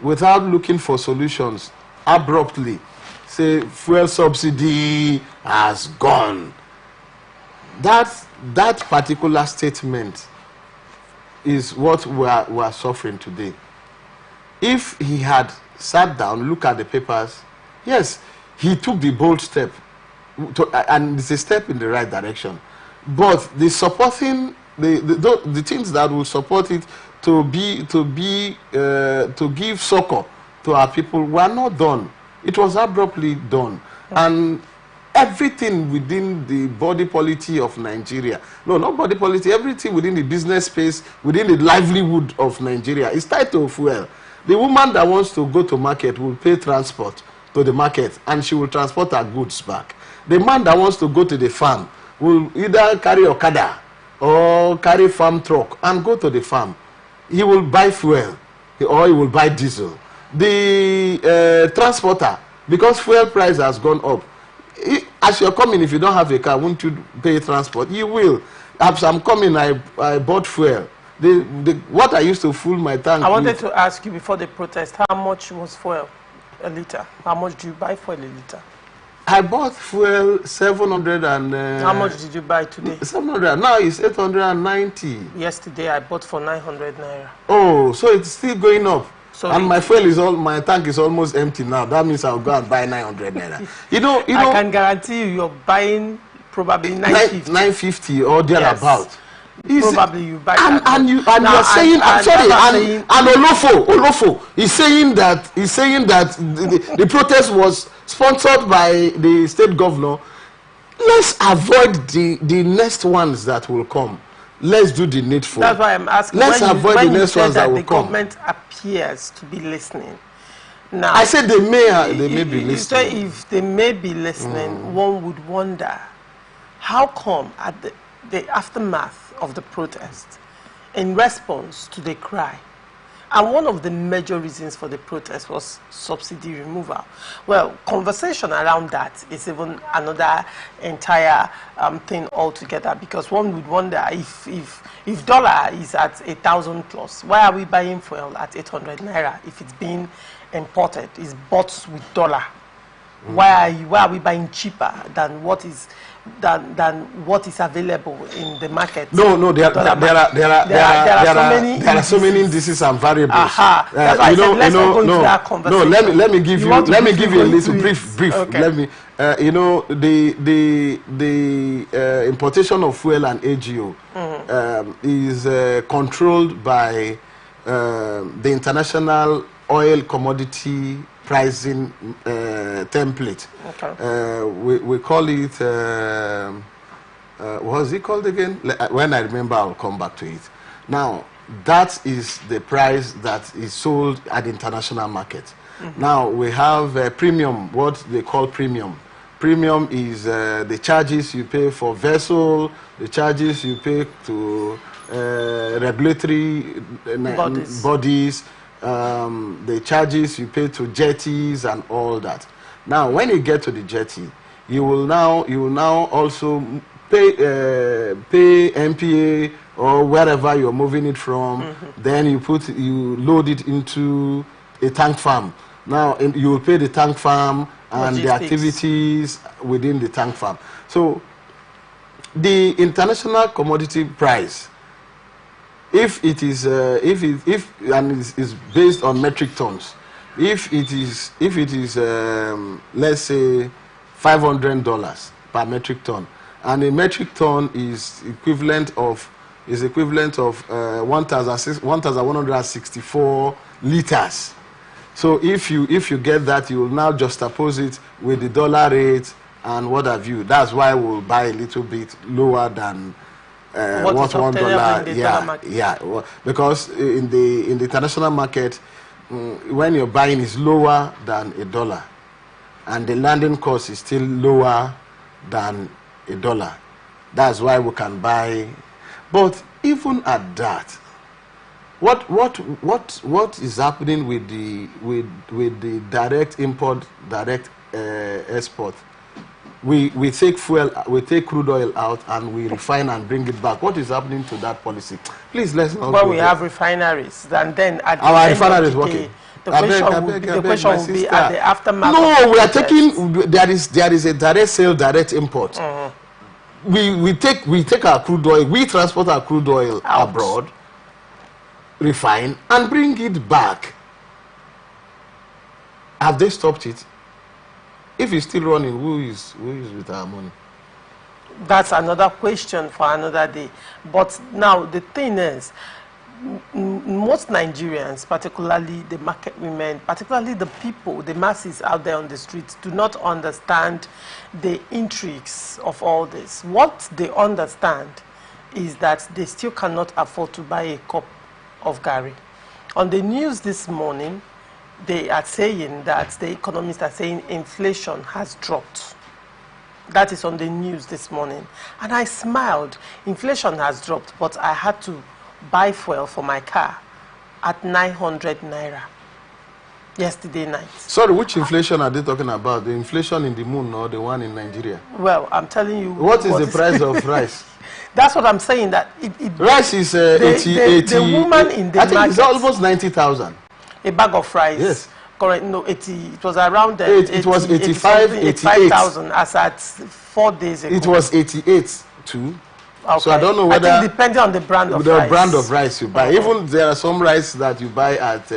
without looking for solutions, abruptly say fuel subsidy has gone. That particular statement is what we are suffering today. If he had sat down, looked at the papers, yes, he took the bold step, and it's a step in the right direction. But the supporting, the things that will support it to give succor to our people were not done. It was abruptly done, and everything within the body politic of Nigeria, no, not body politic, everything within the business space, within the livelihood of Nigeria is tied to fuel. The woman that wants to go to market will pay transport to the market, and she will transport her goods back. The man that wants to go to the farm will either carry Okada or carry farm truck and go to the farm. He will buy fuel or he will buy diesel. The transporter, because fuel price has gone up, as you're coming, if you don't have a car, won't you pay transport? You will. As I'm coming, I bought fuel. What I used to fuel my tank. I wanted to ask you before the protest, how much was fuel a liter? How much do you buy fuel a liter? I bought fuel 700 and... how much did you buy today? 700. Now it's 890. Yesterday I bought for 900 naira. Oh, so it's still going up. So and my fuel is my tank is almost empty now. That means I'll go and buy 900 naira. You know, I can guarantee you're buying probably 950 or thereabout. Yes. Probably you buy and you're saying, and Olofo is saying that the protest was sponsored by the state governor. Let's avoid the next ones that will come. Let's do the needful. That's why I'm asking. Let's avoid the next ones that will come. The government appears to be listening. Now, I said they may be listening. You say if they may be listening, one would wonder how come at the aftermath of the protest, in response to the cry, and one of the major reasons for the protest was subsidy removal. Well, conversation around that is even another entire thing altogether, because one would wonder if dollar is at 1,000 plus, why are we buying fuel at 800 naira if it's being imported, it's bought with dollar? Why are we buying cheaper than what is available in the market? No, there are so many indices and variables. Let me give you a little brief. Okay. Let me the importation of fuel and AGO is controlled by the International Oil Commodity Pricing template. Okay. We call it what was it called again? When I remember, I'll come back to it. Now, that is the price that is sold at the international market. Now we have premium, what they call premium. Premium is the charges you pay for vessel, the charges you pay to regulatory bodies, the charges you pay to jetties and all that. Now, when you get to the jetty, you will now also pay MPA or wherever you're moving it from. Then you load it into a tank farm. Now you will pay the tank farm and the activities within the tank farm. So the international commodity price, if it is is based on metric tons, if it is let's say $500 per metric ton, and a metric ton is equivalent of 1,164 liters. So if you get that, you will now juxtapose it with the dollar rate and what have you. That's why we'll buy a little bit lower than what $1. Yeah, because in the international market, when you're buying is lower than $1, and the landing cost is still lower than $1. That's why we can buy. But even at that, what is happening with the direct import, direct export? We take fuel, we take crude oil out, and we refine and bring it back. What is happening to that policy? Please, let's not. Well, we have refineries, and then at the our refineries working. The question will be at the aftermath. No, we are taking. There is a direct sale, direct import. We take our crude oil, we transport our crude oil abroad, refine and bring it back. Have they stopped it? If it's still running, who is with our money? That's another question for another day. But now the thing is, most Nigerians, particularly the market women, particularly the people, the masses out there on the streets, do not understand the intrigues of all this. What they understand is that they still cannot afford to buy a cup of gari. On the news this morning, they are saying that the economists are saying inflation has dropped. That is on the news this morning. And I smiled. Inflation has dropped, but I had to buy fuel for my car at 900 naira yesterday night. Sorry, which inflation are they talking about? The inflation in the moon or the one in Nigeria? Well, I'm telling you. What is the price of rice? That's what I'm saying. That rice is 80. The woman in the I think market, it's almost 90,000. A bag of rice. Yes. Correct. No, 80. It was around it was 85,000 as at 4 days ago. It was 88 too. Okay. So I don't know whether, I think depending on the brand of rice. The brand of rice you buy. Even there are some rice that you buy at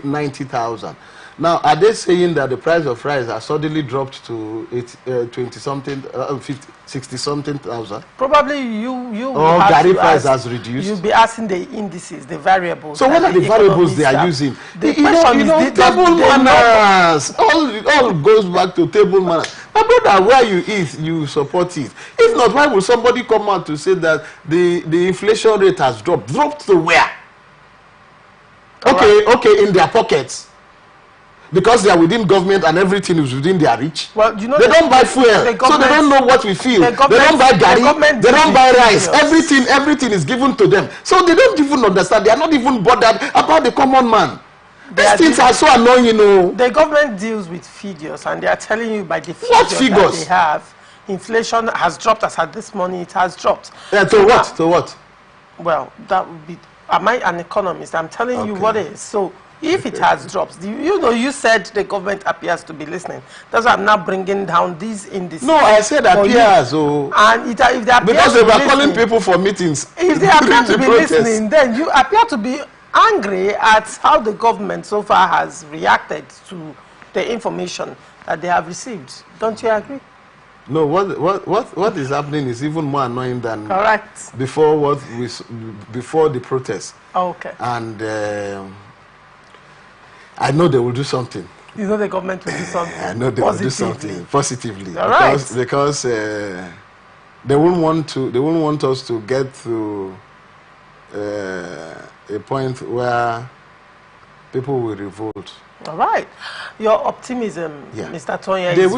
90,000. Now, are they saying that the price of rice has suddenly dropped to 20-something, 60-something thousand? Probably you or Gary price has reduced. You'll be asking the indices, the variables. So what are the variables they are using? The question is table manners. All goes back to table manners. My brother, where you eat, you support it. If not, why would somebody come out to say that the inflation rate has dropped? Dropped to where? Okay, in their pockets. Because they are within government and everything is within their reach. Well, you know, they don't buy fuel, so they don't know what we feel. They don't buy gari, they don't buy rice. Everything is given to them. So they don't even understand. They are not even bothered about the common man. These things are so annoying, you know. The government deals with figures, and they are telling you by the figures that they have, inflation has dropped. As at this morning, it has dropped. Yeah, to what? To what? Well, that would be. Am I an economist? I'm telling you what it is. So, if it has dropped, you said the government appears to be listening. That's why I'm now bringing down these indices. No, I said appears. And if they appear because they were calling people for meetings. If they appear to be listening, then you appear to be angry at how the government so far has reacted to the information that they have received. Don't you agree? No, what is happening is even more annoying than correct before before the protest. Okay. And I know they will do something. You know the government will do something. I know they will do something positively. All right. Because they won't want us to get to a point where people will revolt. All right. Your optimism, Mr. Tonya, is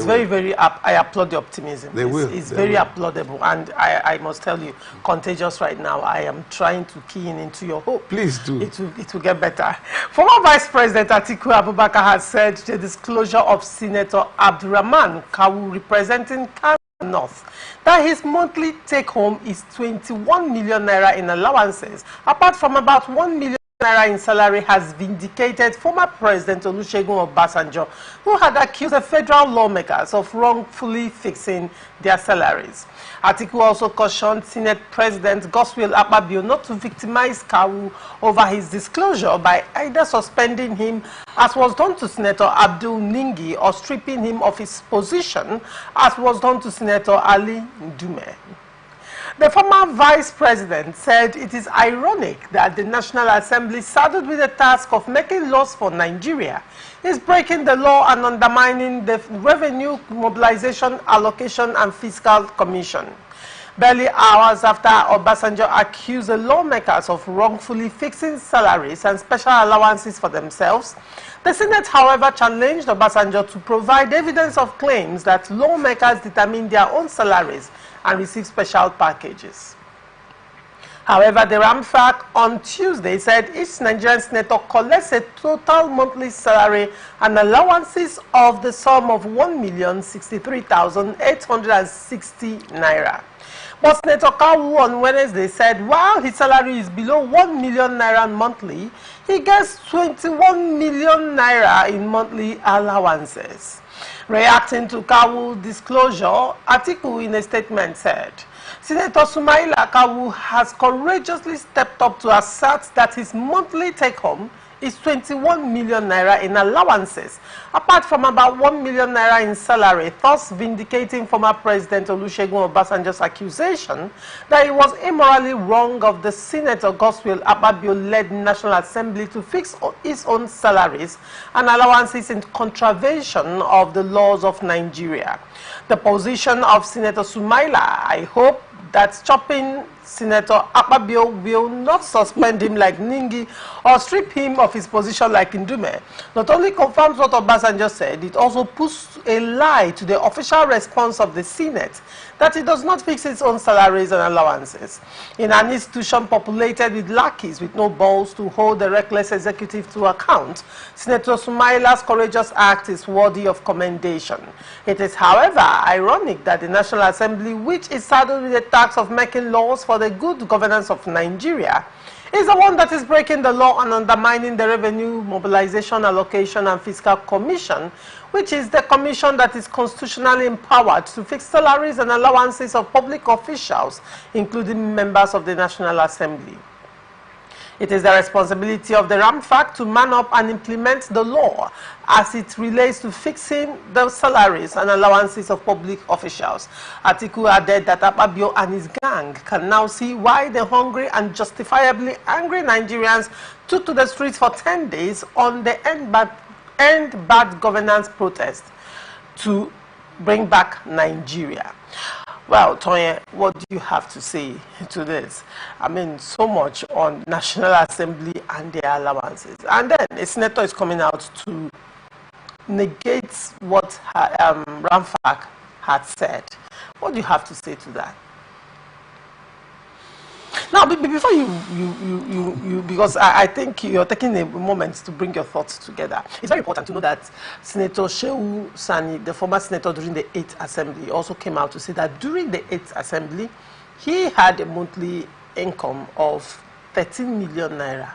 very I applaud the optimism. It's very applaudable, and I must tell you, contagious right now. I am trying to key into your hope. Please do. It will get better. Former Vice President Atiku Abubakar has said the disclosure of Senator Abdurrahman Kawu representing Kano North that his monthly take-home is 21 million naira in allowances, apart from about 1 million naira in salary, has vindicated former President Olusegun Obasanjo, who had accused the federal lawmakers of wrongfully fixing their salaries. Atiku also cautioned Senate President Godswill Akpabio not to victimize Kawu over his disclosure by either suspending him, as was done to Senator Abdul Ningi, or stripping him of his position, as was done to Senator Ali Ndume. The former vice president said it is ironic that the National Assembly, saddled with the task of making laws for Nigeria, is breaking the law and undermining the Revenue Mobilization, Allocation and Fiscal Commission. Barely hours after Obasanjo accused the lawmakers of wrongfully fixing salaries and special allowances for themselves, the Senate, however, challenged Obasanjo to provide evidence of claims that lawmakers determine their own salaries and receive special packages. However, the RAMFAC on Tuesday said each Nigerian senator collects a total monthly salary and allowances of the sum of 1,063,860 naira. But Senator Kawu on Wednesday said while his salary is below 1 million naira monthly, he gets 21 million naira in monthly allowances. Reacting to Kawu's disclosure, Atiku in a statement said, Senator Sumaila Kawu has courageously stepped up to assert that his monthly take-home is 21 million naira in allowances, apart from about 1 million naira in salary, thus vindicating former President Olusegun Obasanjo's accusation that it was immorally wrong of the Senator Godswill Akpabio-led National Assembly to fix its own salaries and allowances in contravention of the laws of Nigeria. The position of Senator Sumaila, I hope, that stopping Senator Akpabio will not suspend him like Ningi or strip him of his position like Ndume not only confirms what Obasanjo said, it also puts a lie to the official response of the Senate that it does not fix its own salaries and allowances. In an institution populated with lackeys with no balls to hold the reckless executive to account, Senator Sumaila's courageous act is worthy of commendation. It is, however, ironic that the National Assembly, which is saddled with the task of making laws for the good governance of Nigeria, is the one that is breaking the law and undermining the Revenue Mobilization, Allocation and Fiscal Commission, which is the commission that is constitutionally empowered to fix salaries and allowances of public officials, including members of the National Assembly. It is the responsibility of the RAMFAC to man up and implement the law as it relates to fixing the salaries and allowances of public officials. Atiku added that Akpabio and his gang can now see why the hungry and justifiably angry Nigerians took to the streets for 10 days on the End Bad Governance protest to bring back Nigeria. Well, Toye, what do you have to say to this? I mean, so much on National Assembly and their allowances. And then a senator is coming out to negate what RAMFAC had said. What do you have to say to that? Now, before you because I think you're taking a moment to bring your thoughts together. It's very important to know that Senator Shehu Sani, the former senator during the 8th Assembly, also came out to say that during the 8th Assembly, he had a monthly income of 13 million naira.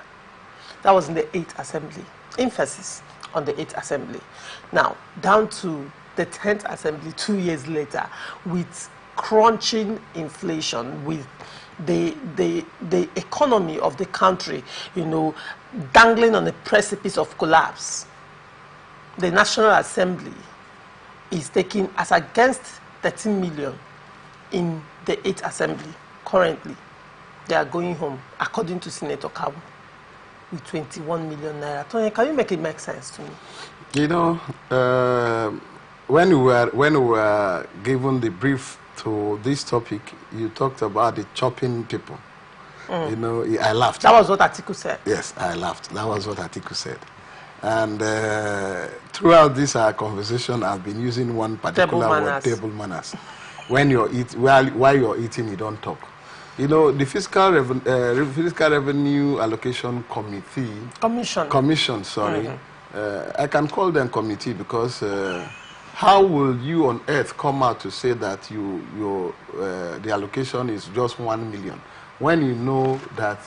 That was in the 8th Assembly. Emphasis on the 8th Assembly. Now, down to the 10th Assembly 2 years later, with crunching inflation, with the economy of the country, you know, dangling on the precipice of collapse, the National Assembly is taking as against 13 million in the 8th Assembly. Currently, they are going home, according to Senator Kawu, with 21 million naira. Tony, can you make it make sense to me? You know, when we were given the brief to this topic, you talked about the chopping people. You know, I laughed. That was what Atiku said. Yes, I laughed. That was what Atiku said. And throughout this conversation, I've been using one particular word, table manners. When you're while you're eating, you don't talk. You know, the Fiscal Revenue Allocation Commission, sorry. I can call them committee because how will you on earth come out to say that the allocation is just 1 million when you know that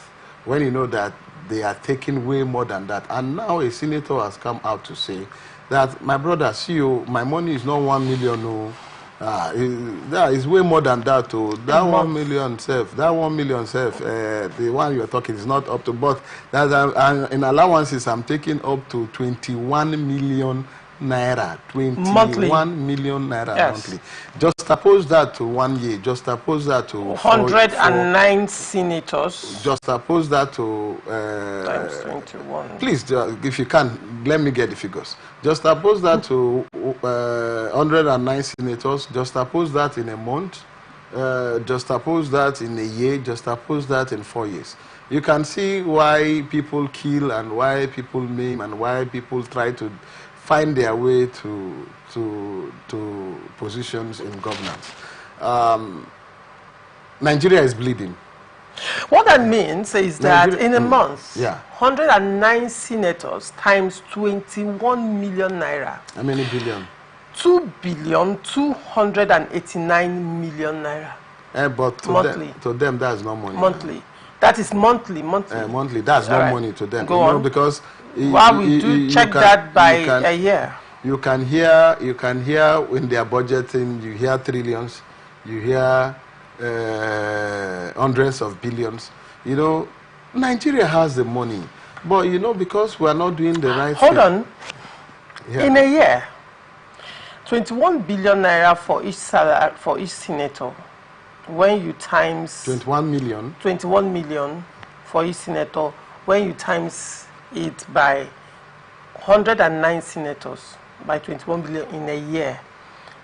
they are taking way more than that? And now a senator has come out to say that, my brother, see you, my money is not 1 million. No, that is way more than that. Oh, that 1 million self, the one you are talking is not up to. But that in allowances, I'm taking up to 21 million naira, 21 million naira monthly. Just suppose that to 1 year. Just suppose that to 109 senators. Just suppose that to times 21. Please, if you can, let me get the figures. Just suppose that to 109 senators. Just suppose that in a month. Just suppose that in a year. Just suppose that in 4 years. You can see why people kill and why people maim and why people try to find their way to positions in governance. Nigeria is bleeding. What that means is that in a month, 109 senators times 21 million naira. How many billion? 2,289 million naira. But monthly. To them, that's no money. Monthly. That is monthly. Monthly. That's no money to them. Go on. Because while we do check that by a year. You can hear in their budgeting, you hear trillions, you hear hundreds of billions. You know, Nigeria has the money, but you know, because we are not doing the right thing. Hold on. Yeah. In a year, 21 billion naira for each salary for each senator. When you times 21 million for each senator, when you times it by 109 senators by 21 billion in a year,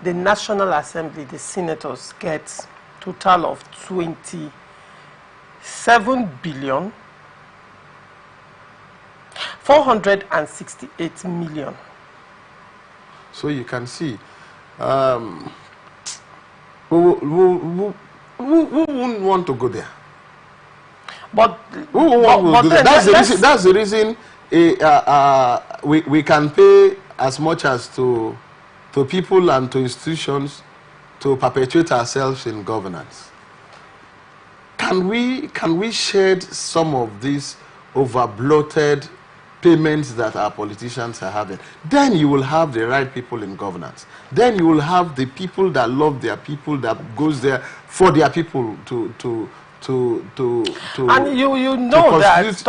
the National Assembly, the senators, get total of 20 7,468,000,000. So you can see, who wouldn't want to go there? But that's the reason we can pay as much as to people and to institutions to perpetuate ourselves in governance. Can we shed some of these over-bloated payments that our politicians are having? Then you will have the right people in governance. Then you will have the people that love their people, that goes there for their people and you know that it's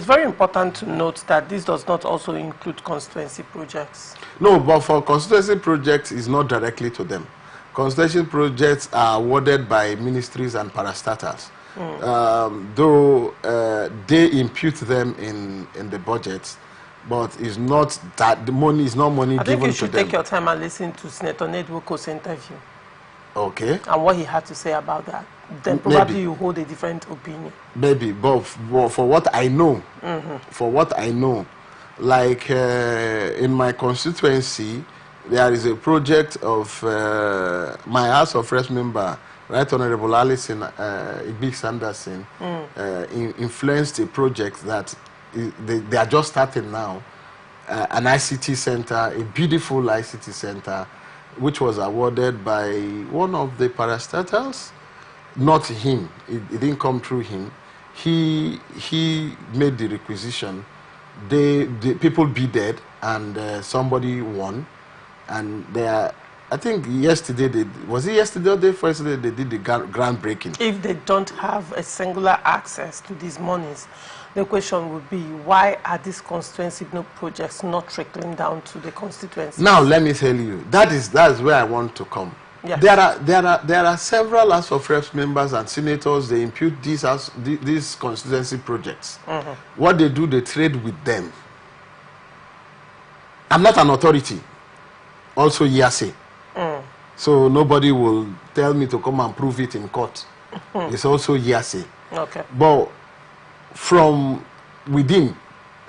very important to note that this does not also include constituency projects. No, but for constituency projects, it's not directly to them. Constituency projects are awarded by ministries and parastatals. Though they impute them in the budget, but it's not that the money is not money given to them. I think you should take your time and listen to Senator Nedwoko's interview. Okay. And what he had to say about that. Then probably maybe you hold a different opinion. Maybe, but for what I know, like in my constituency, there is a project of my House of Reps member, Right Honorable Alison Ibik Sanderson, influenced a project that they are just starting now, an ICT center, a beautiful ICT center, which was awarded by one of the parastatals, not him. It didn't come through him. He made the requisition. The people bidded, and somebody won. And they are, I think yesterday, was it yesterday or the first day they did the groundbreaking? If they don't have a singular access to these monies, the question would be, why are these constituency projects not trickling down to the constituency? Now let me tell you, that's where I want to come. Yes. There are several House of Reps members and senators. They impute these constituency projects. What they do, they trade with them. I'm not an authority. Also, Yase. So nobody will tell me to come and prove it in court. It's also Yase. Okay. But from within,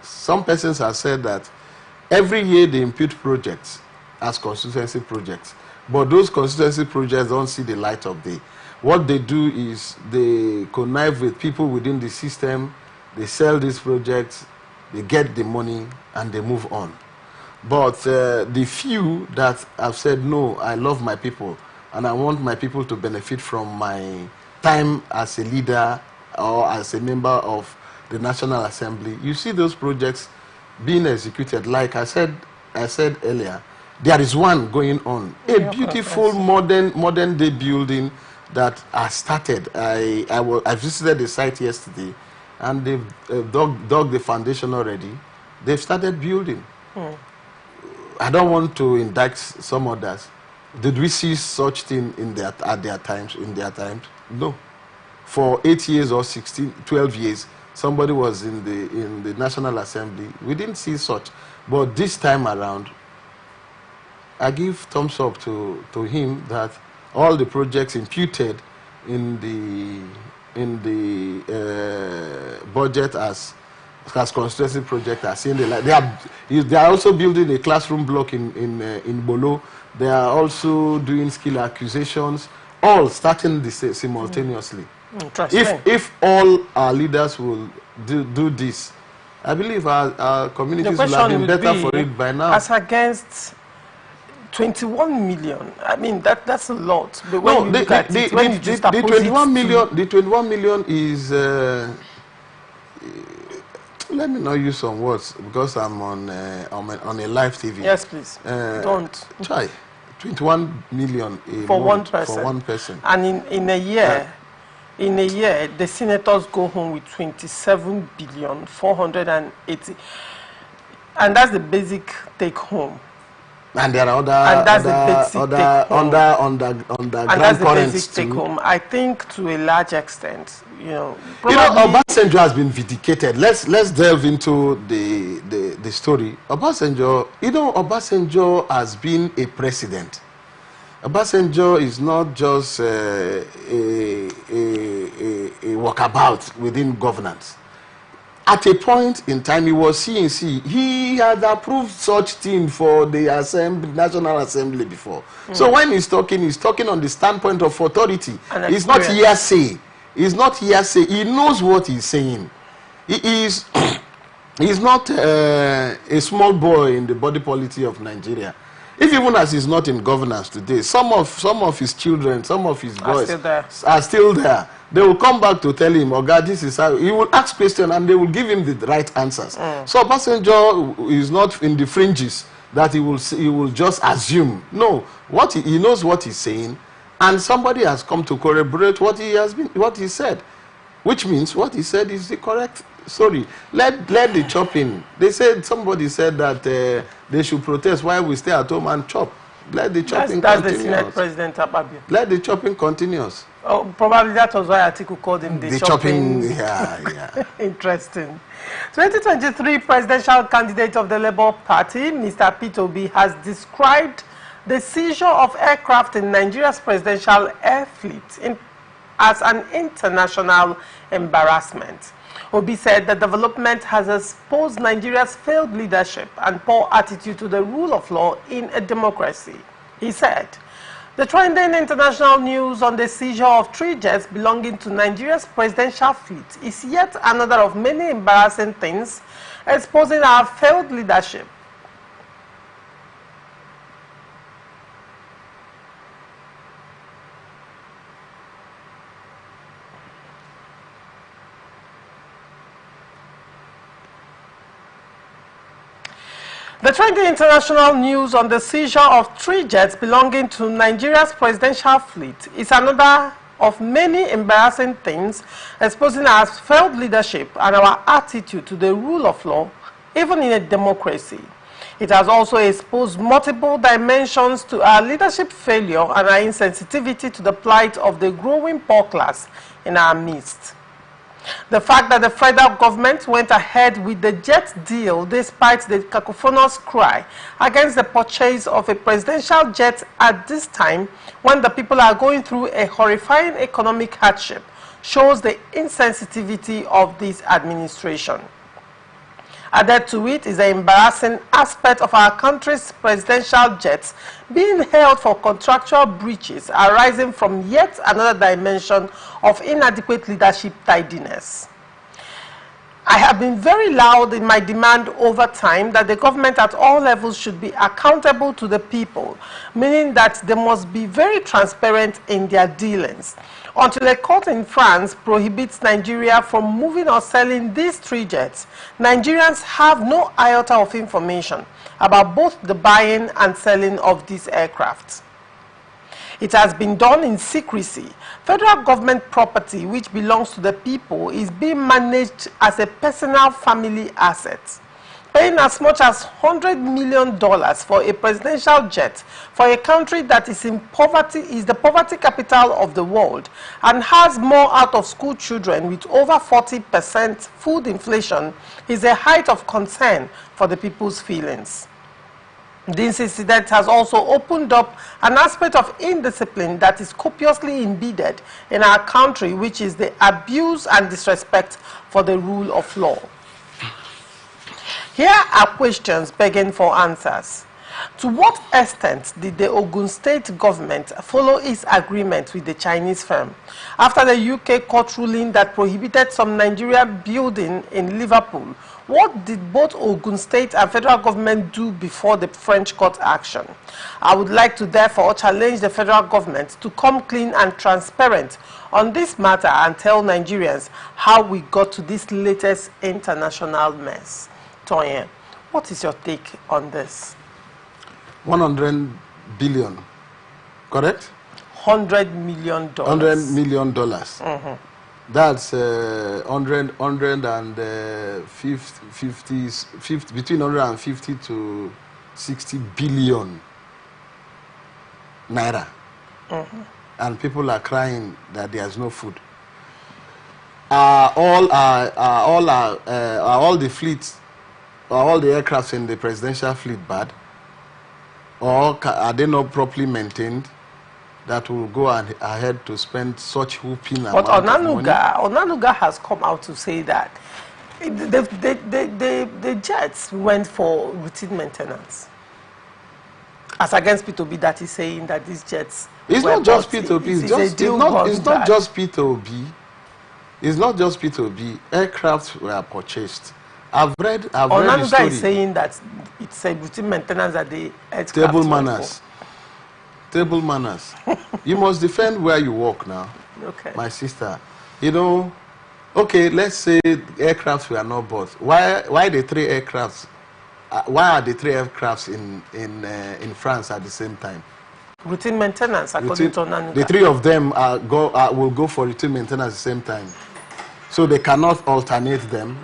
some persons have said that every year they impute projects as constituency projects, but those constituency projects don't see the light of day. What they do is they connive with people within the system, they sell these projects, they get the money, and they move on. But the few that have said, no, I love my people, and I want my people to benefit from my time as a leader or as a member of the National Assembly, you see those projects being executed. Like I said earlier, there is one going on, a beautiful modern day building that has started. I visited the site yesterday, and they've dug the foundation already. They've started building. I don't want to indict some others. Did we see such thing in their times? No. For 8 years or 12 years, somebody was in the National Assembly. We didn't see such. But this time around, I give thumbs up to him that all the projects imputed in the budget as constituency project are seeing the light. They are also building a classroom block in Bolo. They are also doing skill acquisitions, all starting simultaneously. If all our leaders will do this, I believe our communities will have been better for it by now. As against 21 million, I mean that's a lot. But when the 21 million is. Let me not use some words because I'm on a live TV. Yes, please. Don't try. 21 million for one person. For one person. And in a year, the senators go home with 27,480,000,000, and that's the basic take home. And there are underground currents take home. I think to a large extent, Obasanjo has been vindicated. Let's delve into the story. Obasanjo has been a president. Obasanjo is not just a walkabout within governance. At a point in time, he was CNC. He had approved such thing for the National Assembly before. So when he's talking on the standpoint of authority. It's not hearsay. It's not hearsay. He knows what he's saying. He is he's not a small boy in the body politic of Nigeria. If even as he's not in governance today, some of his children, some of his boys are still there. They will come back to tell him, "Oh God, this is how." He will ask questions and they will give him the right answers. So Obasanjo is not in the fringes that he will just assume. No, he knows what he's saying, and somebody has come to corroborate what he said, which means what he said is the correct story. Let the chopping. Somebody said that they should protest while we stay at home and chop. Let the chopping continue. That's the Senate President Ababio. Let the chopping continues. Oh, probably that was why Atiku called him the chopping. Yeah. Interesting. 2023 presidential candidate of the Labour Party, Mr. Peter Obi, has described the seizure of aircraft in Nigeria's presidential air fleet as an international embarrassment. Obi said the development has exposed Nigeria's failed leadership and poor attitude to the rule of law in a democracy. He said, the trending international news on the seizure of 3 jets belonging to Nigeria's presidential fleet is yet another of many embarrassing things exposing our failed leadership. The trending international news on the seizure of 3 jets belonging to Nigeria's presidential fleet is another of many embarrassing things exposing our failed leadership and our attitude to the rule of law, even in a democracy. It has also exposed multiple dimensions to our leadership failure and our insensitivity to the plight of the growing poor class in our midst. The fact that the federal government went ahead with the jet deal despite the cacophonous cry against the purchase of a presidential jet at this time when the people are going through a horrifying economic hardship shows the insensitivity of this administration. Added to it is the embarrassing aspect of our country's presidential jets being held for contractual breaches arising from yet another dimension of inadequate leadership tidiness. I have been very loud in my demand over time that the government at all levels should be accountable to the people, meaning that they must be very transparent in their dealings. Until a court in France prohibits Nigeria from moving or selling these 3 jets, Nigerians have no iota of information about both the buying and selling of these aircraft. It has been done in secrecy. Federal government property, which belongs to the people, is being managed as a personal family asset. Paying as much as $100 million for a presidential jet for a country that is in poverty, is the poverty capital of the world, and has more out-of-school children with over 40% food inflation, is a height of concern for the people's feelings. This incident has also opened up an aspect of indiscipline that is copiously embedded in our country, which is the abuse and disrespect for the rule of law. Here are questions begging for answers. To what extent did the Ogun State government follow its agreement with the Chinese firm? After the UK court ruling that prohibited some Nigerian building in Liverpool, what did both Ogun State and federal government do before the French court action? I would like to therefore challenge the federal government to come clean and transparent on this matter and tell Nigerians how we got to this latest international mess. Toyin, what is your take on this? 100 billion, correct? $100 million. $100 million. That's 150, between 150 to 60 billion naira. And people are crying that there's no food. All the fleets, all the aircrafts in the presidential fleet bad? Or are they not properly maintained? that will go ahead to spend such whooping But amount of money. Onanuga has come out to say that the jets went for routine maintenance. As against P2B, that is saying that these jets. It's not just P2B. It's not just P2B. It's not just P2B. Aircraft were purchased. I've read the story. Is saying that it's a routine maintenance that the aircraft Table manners. Table manners. You must defend where you work now. Okay. My sister. You know, okay, let's say aircrafts were not bought. Why the three aircrafts? Why are the three aircrafts in France at the same time? Routine maintenance, according to Onanuga. The three of them will go for routine maintenance at the same time. So they cannot alternate them.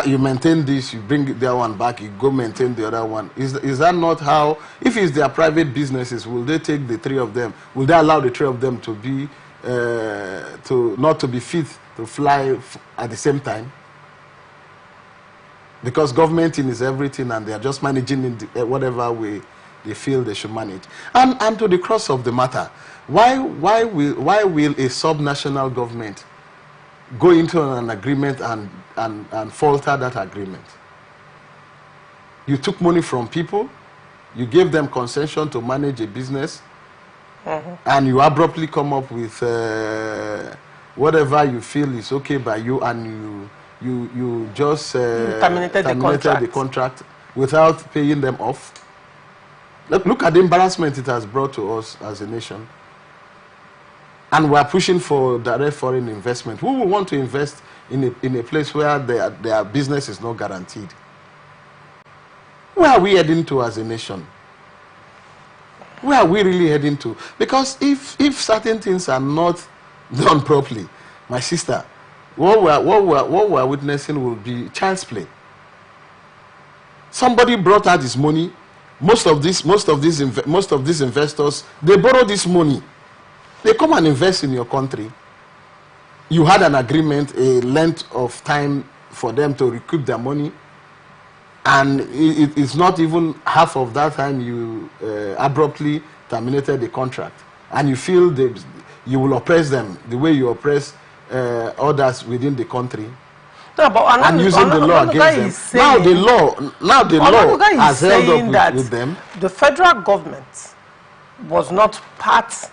You maintain this, you bring the other one back, you go maintain the other one. Is that not how, if it's their private businesses, will they take the three of them? Will they allow the three of them to be, not to be fit to fly at the same time? Because government is everything and they are just managing in whatever way they feel they should manage. And to the crux of the matter, why will a subnational government go into an agreement and falter that agreement? You took money from people, you gave them concession to manage a business, and you abruptly come up with whatever you feel is okay by you, and you just terminated the contract without paying them off. Look at the embarrassment it has brought to us as a nation. And we are pushing for direct foreign investment. Who will want to invest in a place where their business is not guaranteed? Where are we heading to as a nation? Where are we really heading to? Because if certain things are not done properly, my sister, what we are witnessing will be child's play. Somebody brought out his money. Most of these investors, they borrow this money. They come and invest in your country. You had an agreement, a length of time for them to recoup their money, and it's not even half of that time you abruptly terminated the contract, and you feel that you will oppress them the way you oppress others within the country. No, but and using the law against them. Now the law has held up with them. The federal government was not part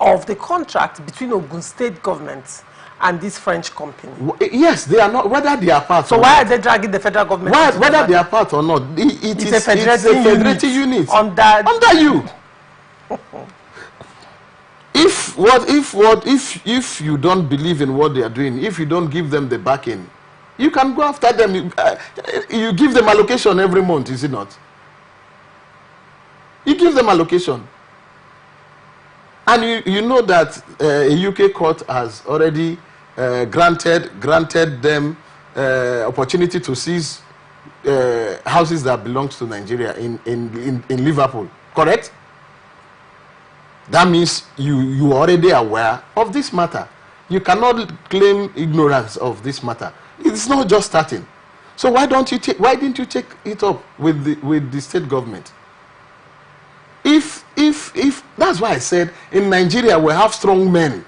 of the contract between Ogun State government and this French company. Yes, they are not, whether they are part so or why not. are they dragging the federal government? Whether they are part or not, it's a federating unit under you. If you don't believe in what they are doing, if you don't give them the backing, you can go after them. You give them allocation every month, is it not? You give them allocation. And you know that a UK court has already granted them opportunity to seize houses that belong to Nigeria in Liverpool, correct? That means you are already aware of this matter. You cannot claim ignorance of this matter. It's not just starting. So why didn't you take it up with the state government? If that's why I said in Nigeria we have strong men.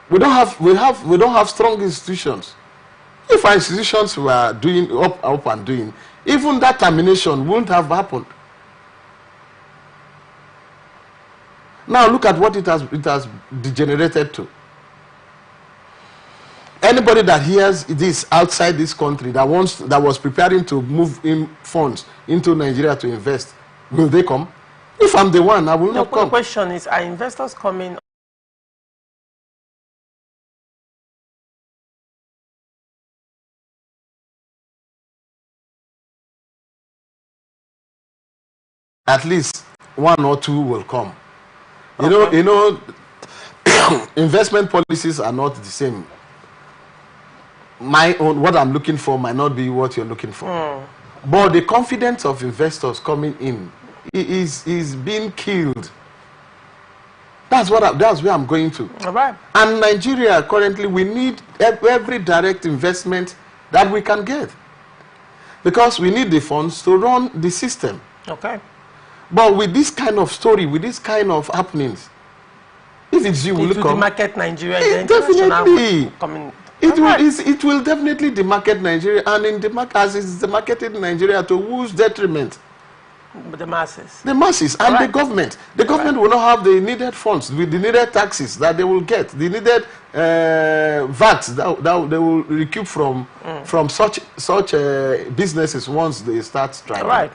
We don't have strong institutions. If our institutions were doing up and doing, even that termination wouldn't have happened. Now look at what it has degenerated to. Anybody that hears this outside this country that was preparing to move in funds into Nigeria to invest, will they come? If I'm the one, I will not come. The question is, are investors coming? At least one or two will come. You know, investment policies are not the same. What I'm looking for might not be what you're looking for. But the confidence of investors coming in is being killed. That's where I'm going to. All right. And Nigeria currently, we need every direct investment that we can get, because we need the funds to run the system. Okay. But with this kind of story, with this kind of happenings, if it's you, will it will come. demarcate Nigeria. Definitely. It It will definitely demarket Nigeria, and as it's demarketed Nigeria, to whose detriment? The masses. The masses and the government. The government will not have the needed funds, with the needed taxes that they will get, the needed VAT that they will recoup from such businesses once they start striking. Right.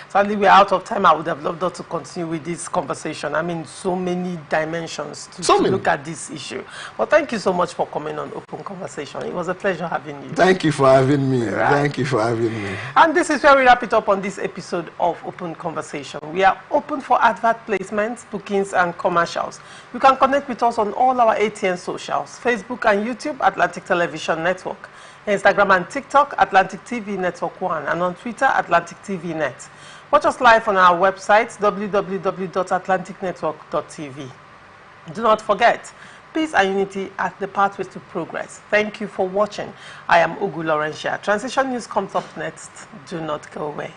Sadly, we're out of time. I would have loved us to continue with this conversation. I mean, so many dimensions to look at this issue. Well, thank you so much for coming on Open Conversation. It was a pleasure having you. Thank you for having me. Right. Thank you for having me. And this is where we wrap it up on this episode of Open Conversation. We are open for advert placements, bookings, and commercials. You can connect with us on all our ATN socials, Facebook and YouTube, Atlantic Television Network, Instagram and TikTok, Atlantic TV Network 1, and on Twitter, Atlantic TV Net. Watch us live on our website, www.atlanticnetwork.tv. Do not forget, peace and unity are the pathways to progress. Thank you for watching. I am Ugu Laurentia. Transition News comes up next. Do not go away.